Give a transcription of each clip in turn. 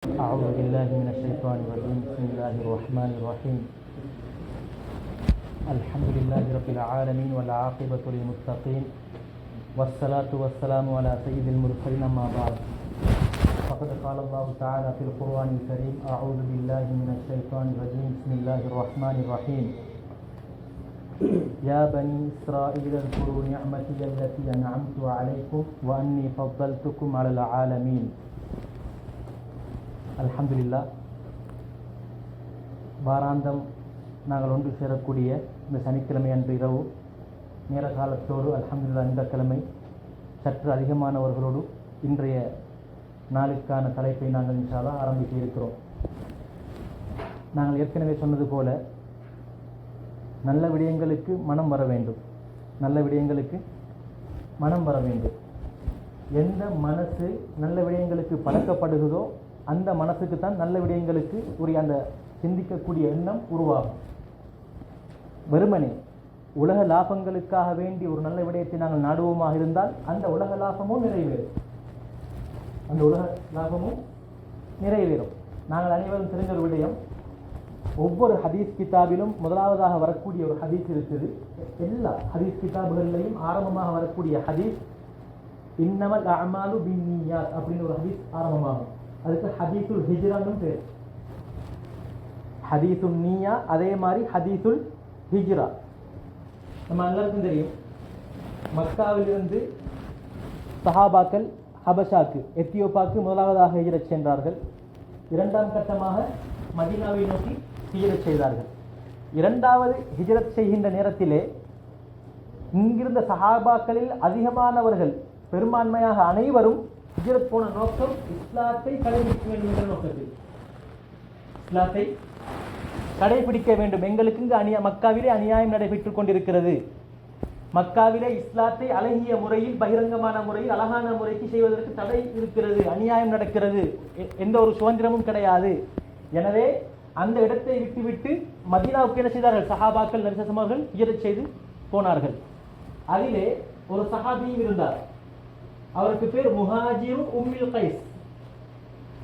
أعوذ بالله من الشيطان الرجيم. بسم الله الرحمن الرحيم. الحمد لله رب العالمين والعاقبة للمتقين والصلاة والسلام على سيد المرسلين أما بعد فقد قال الله تعالى في القرآن الكريم: أعوذ بالله من الشيطان الرجيم. بسم الله الرحمن الرحيم. يا بني إسرائيل اذكروا نعمتي التي أنعمت عليكم وأني فضلتكم على العالمين. அல்ஹம்துலில்லாஹ். வாராந்தம் நாங்கள் ஒன்று சேரக்கூடிய இந்த சனிக்கிழமை அன்று இரவு நேர காலத்தோடு அல்ஹம்துலில்லாஹ் இந்த கிழமை சற்று அதிகமானவர்களோடு இன்றைய நாளுக்கான தலைப்பை நாங்கள் இன்ஷா அல்லாஹ் ஆரம்பிக்க இருக்கிறோம். நாங்கள் ஏற்கனவே சொன்னது போல நல்ல விடயங்களுக்கு மனம் வர வேண்டும். நல்ல விடயங்களுக்கு மனம் வர வேண்டும். எந்த மனசு நல்ல விடயங்களுக்கு பழக்கப்படுகிறதோ அந்த மனசுக்கு தான் நல்ல விடயங்களுக்கு உரிய அந்த சிந்திக்கக்கூடிய எண்ணம் உருவாகும். வெறுமனே உலக லாபங்களுக்காக வேண்டி ஒரு நல்ல விடயத்தை நாங்கள் நாடுவோமாக இருந்தால் அந்த உலக லாபமும் நிறைவேறும். அந்த உலக லாபமும் நிறைவேறும். நாங்கள் அனைவரும் தெரிஞ்ச ஒரு விடயம், ஒவ்வொரு ஹதீஸ் கிதாபிலும் முதலாவதாக வரக்கூடிய ஒரு ஹதீஸ் இருக்குது. எல்லா ஹதீஸ் கிதாபுகளிலையும் ஆரம்பமாக வரக்கூடிய ஹதீஸ் இன்னமல் அஅமாலு பின்னியாத் அப்படின்னு ஒரு ஹதீஸ் ஆரம்பமாகும். அதுக்கு ஹதீசுல் ஹிஜ்ரான்னு பேர். ஹதீசுல் நீயா, அதே மாதிரி ஹதீசுல் ஹிஜ்ரா. நம்ம எல்லாருக்கும் தெரியும், மக்காவிலிருந்து சஹாபாக்கள் ஹபஷாக்கு எத்தியோப்பாக்கு முதலாவதாக ஹிஜ்ரத் சென்றார்கள். இரண்டாம் கட்டமாக மதீனாவை நோக்கி ஹிஜ்ரத் செய்தார்கள். இரண்டாவது ஹிஜ்ரத் செய்கின்ற நேரத்திலே இங்கிருந்த சஹாபாக்களில் அதிகமானவர்கள், பெரும்பான்மையாக அனைவரும் ஹிஜ்ரத் போன நோக்கம் இஸ்லாத்தை கடைபிடிக்க வேண்டும் என்ற நோக்கத்தில். இஸ்லாத்தை கடைபிடிக்க வேண்டும். எங்களுக்கு இங்கு மக்காவிலே அநியாயம் நடைபெற்றுக் கொண்டிருக்கிறது. மக்காவிலே இஸ்லாத்தை அழகிய முறையில், பகிரங்கமான முறையில், அழகான முறைக்கு செய்வதற்கு தடை இருக்கிறது, அநியாயம் நடக்கிறது, எந்த ஒரு சுதந்திரமும் கிடையாது. எனவே அந்த இடத்தை விட்டுவிட்டு மதீனாவுக்கு என்ன செய்தார்கள்? சஹாபாக்கள் நரிசமார்கள் ஹிஜ்ரத் செய்து போனார்கள். அதிலே ஒரு சஹாபியும் இருந்தார். அவருக்கு பேர் முஹாஜிரு உம்மில் கைஸ்.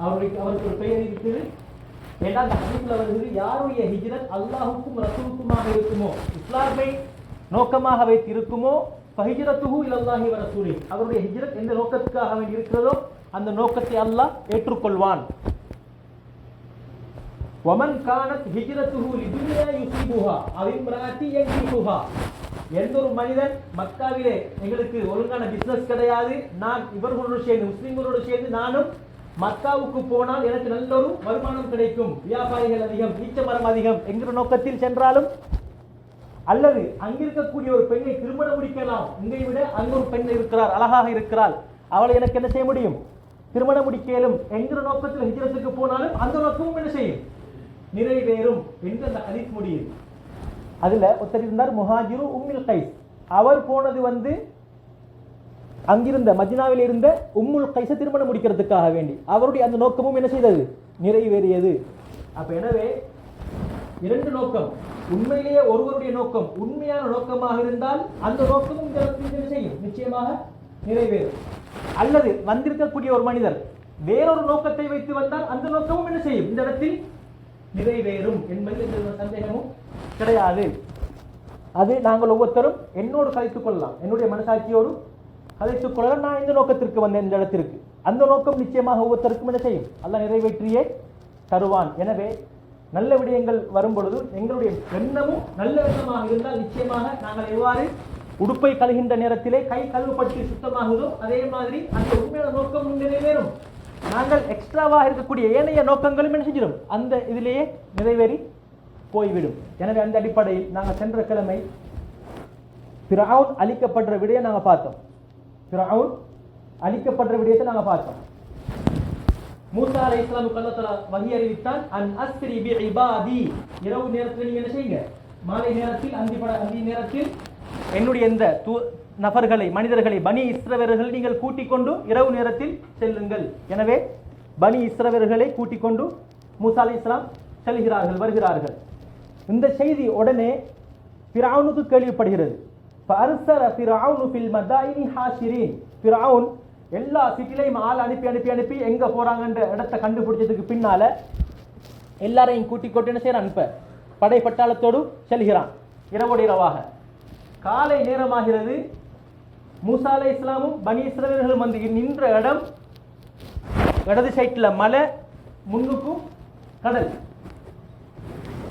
அவருக்கு ஒரு பெயர் இருக்குது. ஏன்னா அந்த ஹதீஸ்ல வருகிறது, யாருடைய ஹிஜ்ரத் அல்லாஹுக்கும் ரசூலுக்குமாக இருக்குமோ, இஸ்லாமை நோக்கமாக வைத்து இருக்குமோ, ஃபஹிஜ்ரத்துஹு இலல்லாஹி வ ரசூலிஹி, அவருடைய ஹிஜ்ரத் எந்த நோக்கத்துக்காக வேண்டி இருக்கிறதோ அந்த நோக்கத்தை அல்லாஹ் ஏற்றுக்கொள்வான். வமன் கானத் ஹிஜ்ரத்துஹு லிதுன்யா யுஸிபுஹா அவ் இம்ராஅத்தி யன்கிஹுஹா, எந்த ஒரு மனிதன் மக்காவிலே எங்களுக்கு ஒழுங்கான பிசினஸ் கிடையாது, நான் இவர்களோடு சேர்ந்து முஸ்லிம்களோடு சேர்ந்து நானும் மக்காவுக்கு போனால் எனக்கு நல்ல ஒரு வருமானம் கிடைக்கும், வியாபாரிகள் அதிகம், ஈச்ச மரம் அதிகம் என்கிற நோக்கத்தில் சென்றாலும், அல்லது அங்கிருக்கக்கூடிய ஒரு பெண்ணை திருமணம் முடிக்கலாம், இங்கை விட அங்கு ஒரு பெண் இருக்கிறார், அழகாக இருக்கிறாள், அவளை எனக்கு என்ன செய்ய முடியும், திருமணம் முடிக்கலும் என்கிற நோக்கத்தில் ஹிஜ்ரத்துக்கு போனாலும் அந்த நோக்கமும் என்ன செய்யும், நிறைவேறும் என்று அந்த ஹதீஸ் முடியுது. அதுல ஒருத்தர் இருந்தார், முஹாஜிரு உம்மில் கைஸ். அவர் போனது அங்கிருந்த மதீனாவில் இருந்த உம்முல் கைஸை திருமணம் முடிக்கிறதுக்காக வேண்டி. அவருடைய அந்த நோக்கமும் என்ன செய்தது, நிறைவேறியது. அப்ப எனவே இரண்டு நோக்கம், உண்மையிலேயே ஒருவருடைய நோக்கம் உண்மையான நோக்கமாக இருந்தால் அந்த நோக்கமும் என்ன செய்யும், நிச்சயமாக நிறைவேறும். அல்லது வந்திருக்கக்கூடிய ஒரு மனிதர் வேறொரு நோக்கத்தை வைத்து வந்தால் அந்த நோக்கமும் என்ன செய்யும், இந்த இடத்தில் நிறைவேறும் என்பது எந்த சந்தேகமும் கிடையாது. அது நாங்கள் ஒவ்வொருத்தரும் என்னோடு கலைத்துக் கொள்ளலாம், என்னுடைய மனசாட்சியோடு கலைத்துக் கொள்ளலாம். நான் இந்த நோக்கத்திற்கு வந்தேன், இந்த இடத்திற்கு, அந்த நோக்கம் நிச்சயமாக ஒவ்வொருத்தருக்கும் என்ன செய்யும், அல்லாஹ் நிறைவேற்றியே தருவான். எனவே நல்ல விடயங்கள் வரும் பொழுது எங்களுடைய எண்ணமும் நல்ல எண்ணமாக இருந்தால் நிச்சயமாக நாங்கள் எவ்வாறு உடுப்பை கழுகின்ற நேரத்திலே கை கழுவப்பட்டு சுத்தமாகுதோ அதே மாதிரி அந்த உண்மையான நோக்கம் நிறைவேறும். நாங்கள் எக்ஸ்ட்ராவாக இருக்கக்கூடிய ஏனைய நோக்கங்களும் என்ன செஞ்சிடும், அந்த இதிலேயே நிறைவேறி போய்விடும். எனவே அந்த அடிப்படையில் நாங்கள் சென்ற கிழமை ஃபிரௌன் அழிக்கப்படுற விடயை நாங்கள் பார்த்தோம். ஃபிரௌன் அழிக்கப்படுற விடயத்தை நாங்கள் பார்த்தோம். மூசா அலைஹிஸ்ஸலாமுக்கு அல்லாஹ் தஆலா வஹி அறிவித்தான், அன் அஸ்ரி பி இபாதி, இரவு நேரத்தில் நீங்க என்ன செய்யுங்க, மாலை நேரத்தில் அந்தி நேரத்தில் என்னுடைய இந்த நபர்களை, மனிதர்களை, பனி இஸ்ரவேலர்களை நீங்கள் கூட்டிக் கொண்டு இரவு நேரத்தில் செல்லுங்கள். எனவே பனி இஸ்ரவேலர்களை கூட்டிக் கொண்டு மூசா அலைஹிஸ்ஸலாம் செல்கிறார்கள், வருகிறார்கள். இந்த செய்தி உடனே ஃபிரௌனுக்கு கேள்விப்படுகிறது. ஃபஅர்ஸல ஃபிரௌனு ஃபில் மதாயினி ஹாஷிரீன், ஃபிரௌன் எல்லா சிட்டிலையும் ஆள் அனுப்பி அனுப்பி அனுப்பி எங்க போறாங்கன்ற இடத்தை கண்டுபிடிச்சதுக்கு பின்னால எல்லாரையும் கூட்டி கொண்டு என்ன செய்யறான், இப்ப படை பட்டாளத்தோடு செல்கிறான். இரவோடு இரவாக காலை நேரமாகிறது. மூசா அலைஹிஸ்ஸலாமும் பனி இஸ்ரவேலர்களும் வந்து நின்ற இடம் இடது சைட்ல மலை, முன்னுக்கும் கடல்.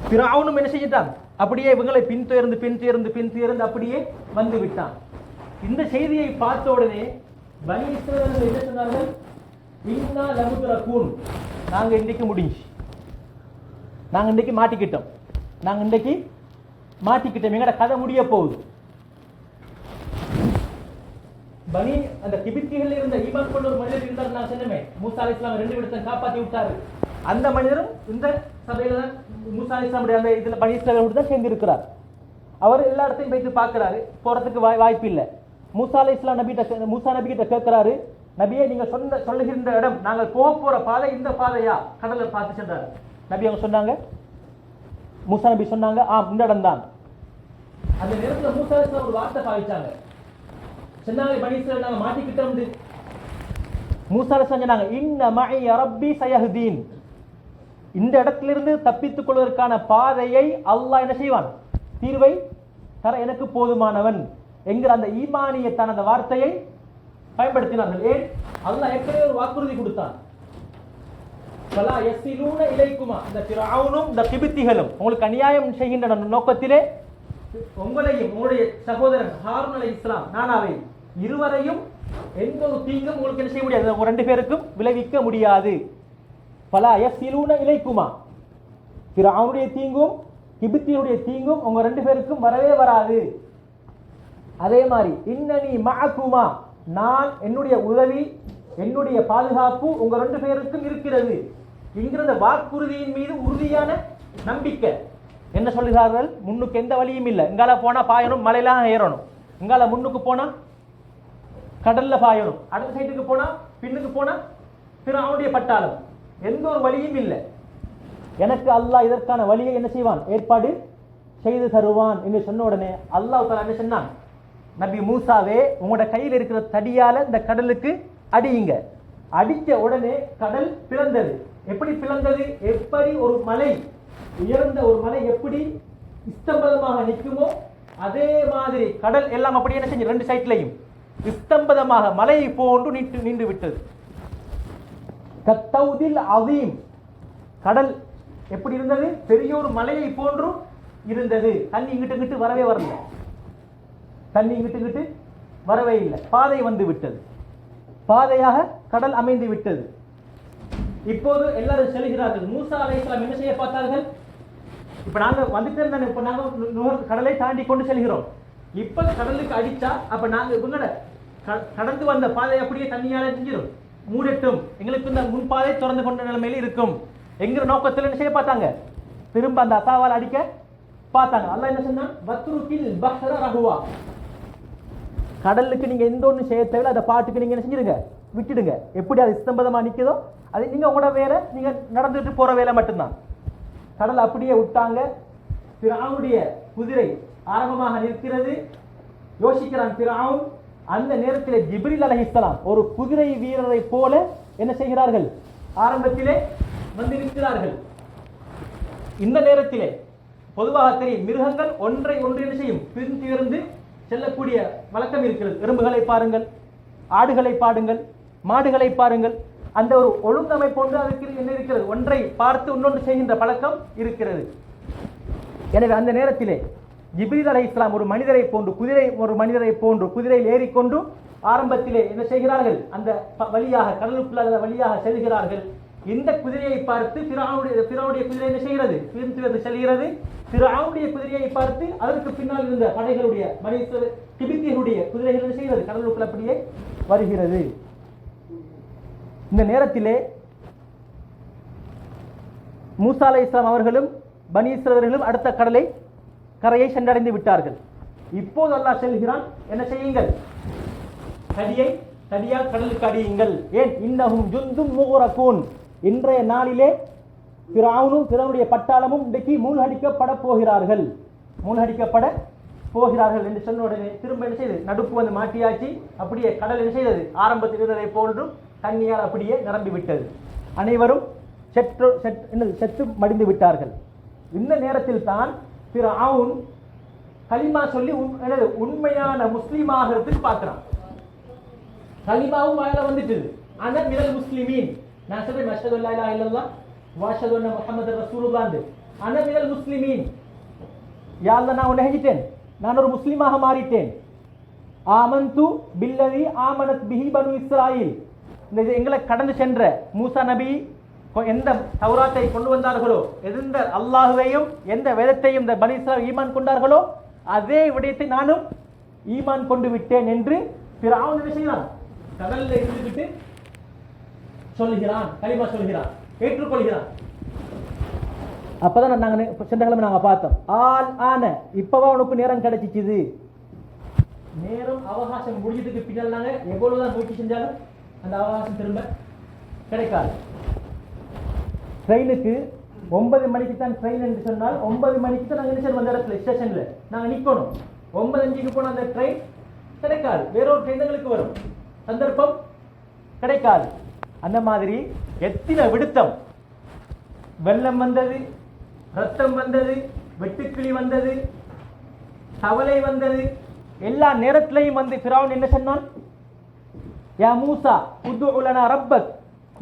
ஃபிரௌனும் என்ன செஞ்சிட்டான், அப்படியே இவங்களை பின்தொடர்ந்து அப்படியே வந்து விட்டான். இந்த செய்தியை பார்த்த உடனே பனி இஸ்ரவேலர்கள் என்ன சொன்னார்கள், இன்னா லமுத்ரகூன், நாங்க இன்றைக்கு முடிஞ்சு, நாங்க இன்றைக்கு மாட்டிக்கிட்டோம், எங்கட கதை முடிய போகுது. பனி அந்த கிபித்திகள் இருந்த ஈமான் கொண்ட ஒரு மனிதர் இருந்தார். நான் சொன்னேன், மூசா அலைஹிஸ்ஸலாம் 2 விடத்தை காப்பாற்றி விட்டாரு. அந்த மனிதரும் இந்த சபையில தான் மூசா அலைஹிஸ்ஸலாமுடைய அந்த இதுல பனி இஸ்ரவேலோடு தான் சேர்ந்து இருக்கிறார். அவர் எல்லா இடத்தையும் வைத்து பார்க்கிறாரு, போறதுக்கு வாய்ப்பு இல்லை. மூசா நபி கிட்ட கேட்கிறாரு, நபியே நீங்க சொல்லுகின்ற இடம், நாங்கள் போற பாதை இந்த பாதையா, கடலை பார்த்து சென்றாரு. நபி அவங்க சொன்னாங்க, மூசா நபி சொன்னாங்க, ஆம் இந்த இடம் தான். அந்த நேரத்தில் மூசா அலைஹிஸ்ஸலாம் ஒரு வார்த்தை பாவிச்சாங்க, சொன்னாங்க பனி இஸ்ரவேல் நாங்க மாட்டிக்கிட்டோம். மூசா அலைஹிஸ்ஸலாம் சொன்னாங்க, இன்ன மஇய ரப்பி சயஹ்தீன், இந்த இடத்திலிருந்து தப்பித்துக் கொள்வதற்கான பாதையை அல்லாஹ் என்ன செய்வான், தீர்வை தர எனக்கு போதுமானவன் என்கிற அந்த ஈமானியத்தான அந்த வார்த்தையை பயன்படுத்தினார்கள். ஏன், அல்லாஹ் ஏற்கனவே ஒரு வாக்குறுதி கொடுத்தான், ஃபலா யஸிலூன இலைக்குமா, இந்த ஃபிரௌனும் இந்த கிபித்திகளும் உங்களுக்கு அநியாயம் செய்கின்ற நோக்கத்திலே உங்களையும் உங்களுடைய சகோதரன் ஹாரூன் அலைஹிஸ்ஸலாம் நானாவை இருவரையும் எந்த ஒரு தீங்கும் உங்களுக்கு என்ன செய்ய முடியாது, உங்க 2 பேருக்கும் விளைவிக்க முடியாது. ஃபலா யஸிலூன இலைக்குமா, ஃபிரௌனுடைய தீங்கும் கிபித்தியுடைய தீங்கும் உங்க 2 பேருக்கும் வரவே வராது. அதே மாதிரி இன்னனி மஅகுமா, நான் என்னுடைய உதவி என்னுடைய பாதுகாப்பு உங்க 2 பேருக்கும் இருக்கிறது என்கிற வாக்குறுதியின் மீது உறுதியான நம்பிக்கை. என்ன சொல்கிறார்கள், முன்னுக்கு எந்த வழியும் இல்லை, இங்கால போனா பாயணும், மலையெல்லாம் ஏறணும், இங்கால முன்னுக்கு போனா கடல்ல பாயணும், அடுத்த சைட்டுக்கு போனா பின்னுக்கு போனா ஃபிரௌனுடைய பட்டாளம், எந்த ஒரு வழியும் இல்லை. எனக்கு அல்லாஹ் இதற்கான வழியை என்ன செய்வான், ஏற்பாடு செய்து தருவான் என்று சொன்ன உடனே அல்லாஹ் தஆலா என்ன சொன்னான், நபி மூசாவே உங்களோட கையில் இருக்கிற தடியால இந்த கடலுக்கு அடியுங்க. அடித்த உடனே கடல் பிளந்தது. எப்படி பிளந்தது, எப்படி ஒரு மலை, உயர்ந்த ஒரு மலை எப்படி ஸ்தம்பதமாக நிற்குமோ அதே மாதிரி கடல் எல்லாம் அப்படி என்ன செஞ்சு 2 சைட்லையும் ஸ்தம்பதமாக மலை போன்று நின்று விட்டது. கத்தௌதில் அதீம், கடல் எப்படி இருந்தது, பெரிய ஒரு மலையை போன்று இருந்தது. தண்ணி இங்கிட்டு வரவே இல்லை, பாதை வந்து விட்டது, பாதையாக கடல் அமைந்து விட்டது. இப்போது எல்லாரும் செல்கிறார்கள். மூசா அலைஹிஸ்ஸலாம் என்ன செய்ய பார்த்தார்கள், இப்ப நாங்க வந்துட்டு இருந்தாங்க, இப்ப நாங்க கடலை தாண்டி கொண்டு செல்கிறோம். இப்ப கடலுக்கு அடிச்சா அப்ப நாங்க இவங்களோட கடந்து வந்த பாதை அப்படியே தண்ணியால செஞ்சிடும், மூடட்டும், எங்களுக்கு இந்த முன்பாதை திறந்து கொண்ட நிலைமையில இருக்கும் என்கிற நோக்கத்தில் என்ன செய்ய பார்த்தாங்க, திரும்ப அந்த அசாவால் அடிக்க பார்த்தாங்க. அல்லாஹ் என்ன சொன்னான், வத்ருகில் பஹ்ர ரஹுவா, கடலுக்கு நீங்க எந்த ஒன்றும் செய்ய தேவையில்லை, அந்த பாட்டுக்கு நீங்க என்ன செஞ்சிருங்க, விட்டுடுங்க. எப்படி அது ஸ்தம்பதமா நிற்குதோ அது நீங்க உங்களோட வேலை, நீங்க நடந்துட்டு போற வேலை மட்டும்தான். கடல் அப்படியே விட்டாங்க. ஃபிரௌனுடைய குதிரை ஆரம்பமாக நிற்கிறது. யோசிக்கிறான் ஃபிரௌன். அந்த நேரத்தில் ஜிப்ரீல் அலைஹிஸ்ஸலாம் ஒரு குதிரை வீரரை போல என்ன செய்கிறார்கள், ஆரம்பத்திலே வந்து நிற்கிறார்கள். இந்த நேரத்திலே பொதுவாக தெரியும், மிருகங்கள் ஒன்றை ஒன்று என்ன செய்யும், பிரிந்து செல்லக்கூடிய வழக்கம் இருக்கிறது. எறும்புகளை பாருங்கள், ஆடுகளை பாருங்கள், மாடுகளை பாருங்கள், அந்த ஒரு ஒழுங்கமைப்பு ஒன்று அதுக்கு என்ன இருக்கிறது, ஒன்றை பார்த்து இன்னொன்று செய்கின்ற பழக்கம் இருக்கிறது. எனவே அந்த நேரத்திலே ஜிப்ரீல் அலைஹிஸ்ஸலாம் ஒரு மனிதரை போன்று குதிரையில் ஏறிக்கொண்டு ஆரம்பத்திலே என்ன செய்கிறார்கள், அந்த வழியாக கடலுக்குள்ள வழியாக செல்கிறார்கள். இந்த குதிரையை பார்த்து ஃபிரௌனுடைய குதிரை என்ன செய்கிறது, பிரிந்து செல்கிறது. ஃபிரௌனுடைய குதிரையை பார்த்து அதற்கு பின்னால் இருந்த படைகளுடைய கிபித்தியருடைய குதிரைகள் என்ன செய்கிறது, கடலுக்குள்ள அப்படியே வருகிறது. இந்த நேரத்திலே மூசா அலைஹிஸ்ஸலாம் அவர்களும் பனி இஸ்ரவேலர்களும் அடுத்த கரையை சென்றடைந்து விட்டார்கள். இப்போது அல்லாஹ் செல்கிறான், என்ன செய்யுங்கள், தடியால் கடலுக்கு அடியுங்கள். ஏன், இன்னஹும் ஜுந்தும் முக்ரகூன், இன்றைய நாளிலே ஃபிரௌனுடைய பட்டாளமும் இன்றைக்கு மூழ்கடிக்கப்பட போகிறார்கள் என்று சொன்ன உடனே திரும்ப என்ன செய்தது, நடுப்பு வந்து மாட்டியாச்சு. அப்படியே கடல் என்ன செய்தது, ஆரம்பத்தில் இருந்ததை போன்றும் தண்ணியால் அப்படியே நிரம்பி விட்டது. அனைவரும் செத்து மடிந்து விட்டார்கள். இந்த நேரத்தில் தான் ஃபிரௌன் கலிமா சொல்லி உண்மையான முஸ்லீமாகிறதுக்கு பார்க்கிறான். கலிமாவும் வாயில வந்துட்டு, ஆனா மினல் முஸ்லிமீன், நான் சொல்றேன் அஷ்ஹது அல்லா இலாஹா இல்லல்லாஹ் வ அஷ்ஹது அன்ன முஹம்மதர் ரசூலுல்லாஹ், அன மினல் முஸ்லிமீன், யா அல்லாஹ் நான் உன்னை செஞ்சிட்டேன், நான் ஒரு முஸ்லீமாக மாறிட்டேன். ஆமன்து பில்லதி ஆமனத் பிஹி பனு இஸ்ராயில், இந்த எங்களை கடந்து சென்ற மூசா நபி எந்த தௌராத்தை கொண்டு வந்தார்களோ, எந்த அல்லாஹுவையும் எந்த வேதத்தையும் இந்த பனி இஸ்ராயில் ஈமான் கொண்டார்களோ அதே விடயத்தை நானும் ஈமான் கொண்டு விட்டேன் என்று ஃபிரௌன் என்ன செய்கிறான், கடல்ல இருந்துவிட்டு சொல்லுகிறான், கலிமா சொல்கிறான், ஏற்றுக்கொள்கிறான். அப்பதான் நாங்க சென்ற கிழமை நாங்க பார்த்தோம், ஆல் ஆன இப்பவா உனக்கு நேரம் கிடைச்சிச்சு. நேரம் அவகாசம் முடிஞ்சதுக்கு பின்னால் நாங்க எவ்வளவுதான் முயற்சி செஞ்சாலும் அந்த அவகாசம் திரும்ப கிடைக்காது. ட்ரெயினுக்கு 9 மணிக்கு தான் ட்ரெயின் என்று சொன்னால் 9 மணிக்கு தான் நாங்கள் நினைச்சோம் அந்த இடத்துல ஸ்டேஷன்ல நாங்கள் நிற்கணும். 9:05 போன அந்த ட்ரெயின் கிடைக்காது, வேறொரு ட்ரெயின்களுக்கு வரும், சந்தர்ப்பம் கிடைக்காது. அந்த மாதிரி எத்தனை விடுத்தம், வெள்ளம் வந்தது, ரத்தம் வந்தது, வெட்டுக்கிளி வந்தது, கவலை வந்தது, எல்லா நேரத்திலையும் வந்து ஃபிரௌன் என்ன சொன்னான், யா மூசா உது லனா ரப்பக்,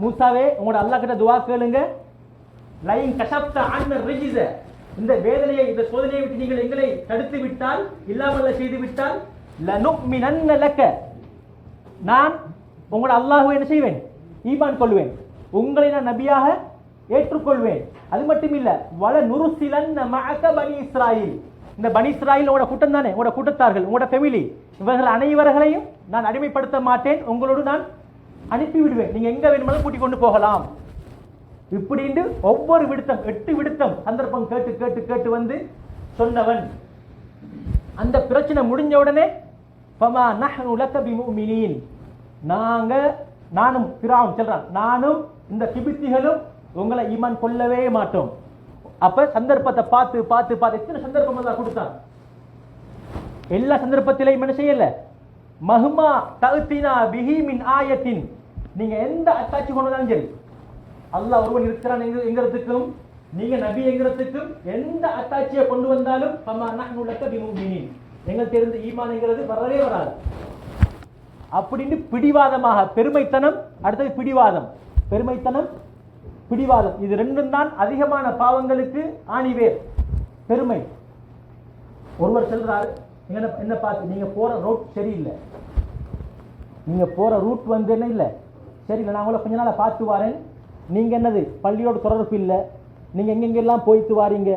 மூசாவே உங்களோட அல்லாஹ் கிட்ட துஆ கேளுங்க, லைன் கஷப்த அன் ரிஜ்ஸ, இந்த வேதனையை இந்த சோதனையை விட்டு நீங்கள் எங்களை தடுத்து விட்டால், இல்லாமல் செய்து விட்டால், லனுமினன்ன லக, நான் உங்களோட அல்லாஹ்வை என்ன செய்வேன், ஈமான் கொள்வேன், உங்களை நான் நபியாக ஏற்றுக்கொள்வேன். அது மட்டும் இல்ல, வல நுருசிலன்ன மஅக பனி இஸ்ராயில், இந்த பனி இஸ்ராயில் உங்களோட கூட்டம் தானே, உங்களோட கூட்டத்தார்கள், உங்களோட ஃபேமிலி, இவர்கள் அனைவர்களையும் நான் அடிமைப்படுத்த மாட்டேன், உங்களோடு நான் அனுப்பி விடுவேன், நீங்க எங்க வேணுமாலும் கூட்டிக் கொண்டு போகலாம். இப்படின்னு ஒவ்வொரு விடுத்தம் 8 விடுத்தம் சந்தர்ப்பம் கேட்டு கேட்டு கேட்டு வந்து சொன்னவன். அந்த பிரச்சனை முடிஞ்ச உடனே ஃபமா நஹ்னு லக பிமுமினீன், நானும் ஃபிரௌன் சொல்றான், நானும் இந்த கிபித்திகளும் உங்களை ஈமான் கொள்ளவே மாட்டோம். அப்ப சந்தர்ப்பத்தை பார்த்து பார்த்து பார்த்து எத்தனை சந்தர்ப்பம் எல்லாம் கொடுத்தான். எல்லா சந்தர்ப்பத்திலையும் என்ன செய்யல, மஹ்மா தஅத்தினா பிஹி மின் ஆயத்தின், நீங்க எந்த அத்தாட்சி கொண்டு வந்தாலும் சரி, அல்லாஹ் ஒருவன் இருக்கிறான் என்கிறதுக்கும் நீங்க நபி என்கிறதுக்கும் எந்த அத்தாட்சியை கொண்டு வந்தாலும் ஃபமா நஹ்னு லக பிமுமினீன், எங்களுக்கு தெரிந்த ஈமான்ங்கிறது வரவே வராது. அப்படின்னு பிடிவாதமாக, பெருமைத்தனம் அடுத்தது பிடிவாதம், பெருமைத்தனம் பிடிவாதம், இது ரெண்டும் தான் அதிகமான பாவங்களுக்கு ஆணிவேர். பெருமை. ஒருவர் சொல்றாரு, என்ன பார்த்து, நீங்க போற ரூட் சரியில்லை, நீங்க போற ரூட் வந்து என்ன இல்லை சரியில்லை, நான் உங்களை கொஞ்ச நாளை பார்த்து வரேன், நீங்க என்னது பள்ளியோட தொடர்பு இல்லை, நீங்க எங்கெங்கெல்லாம் போயிட்டு வாரீங்க,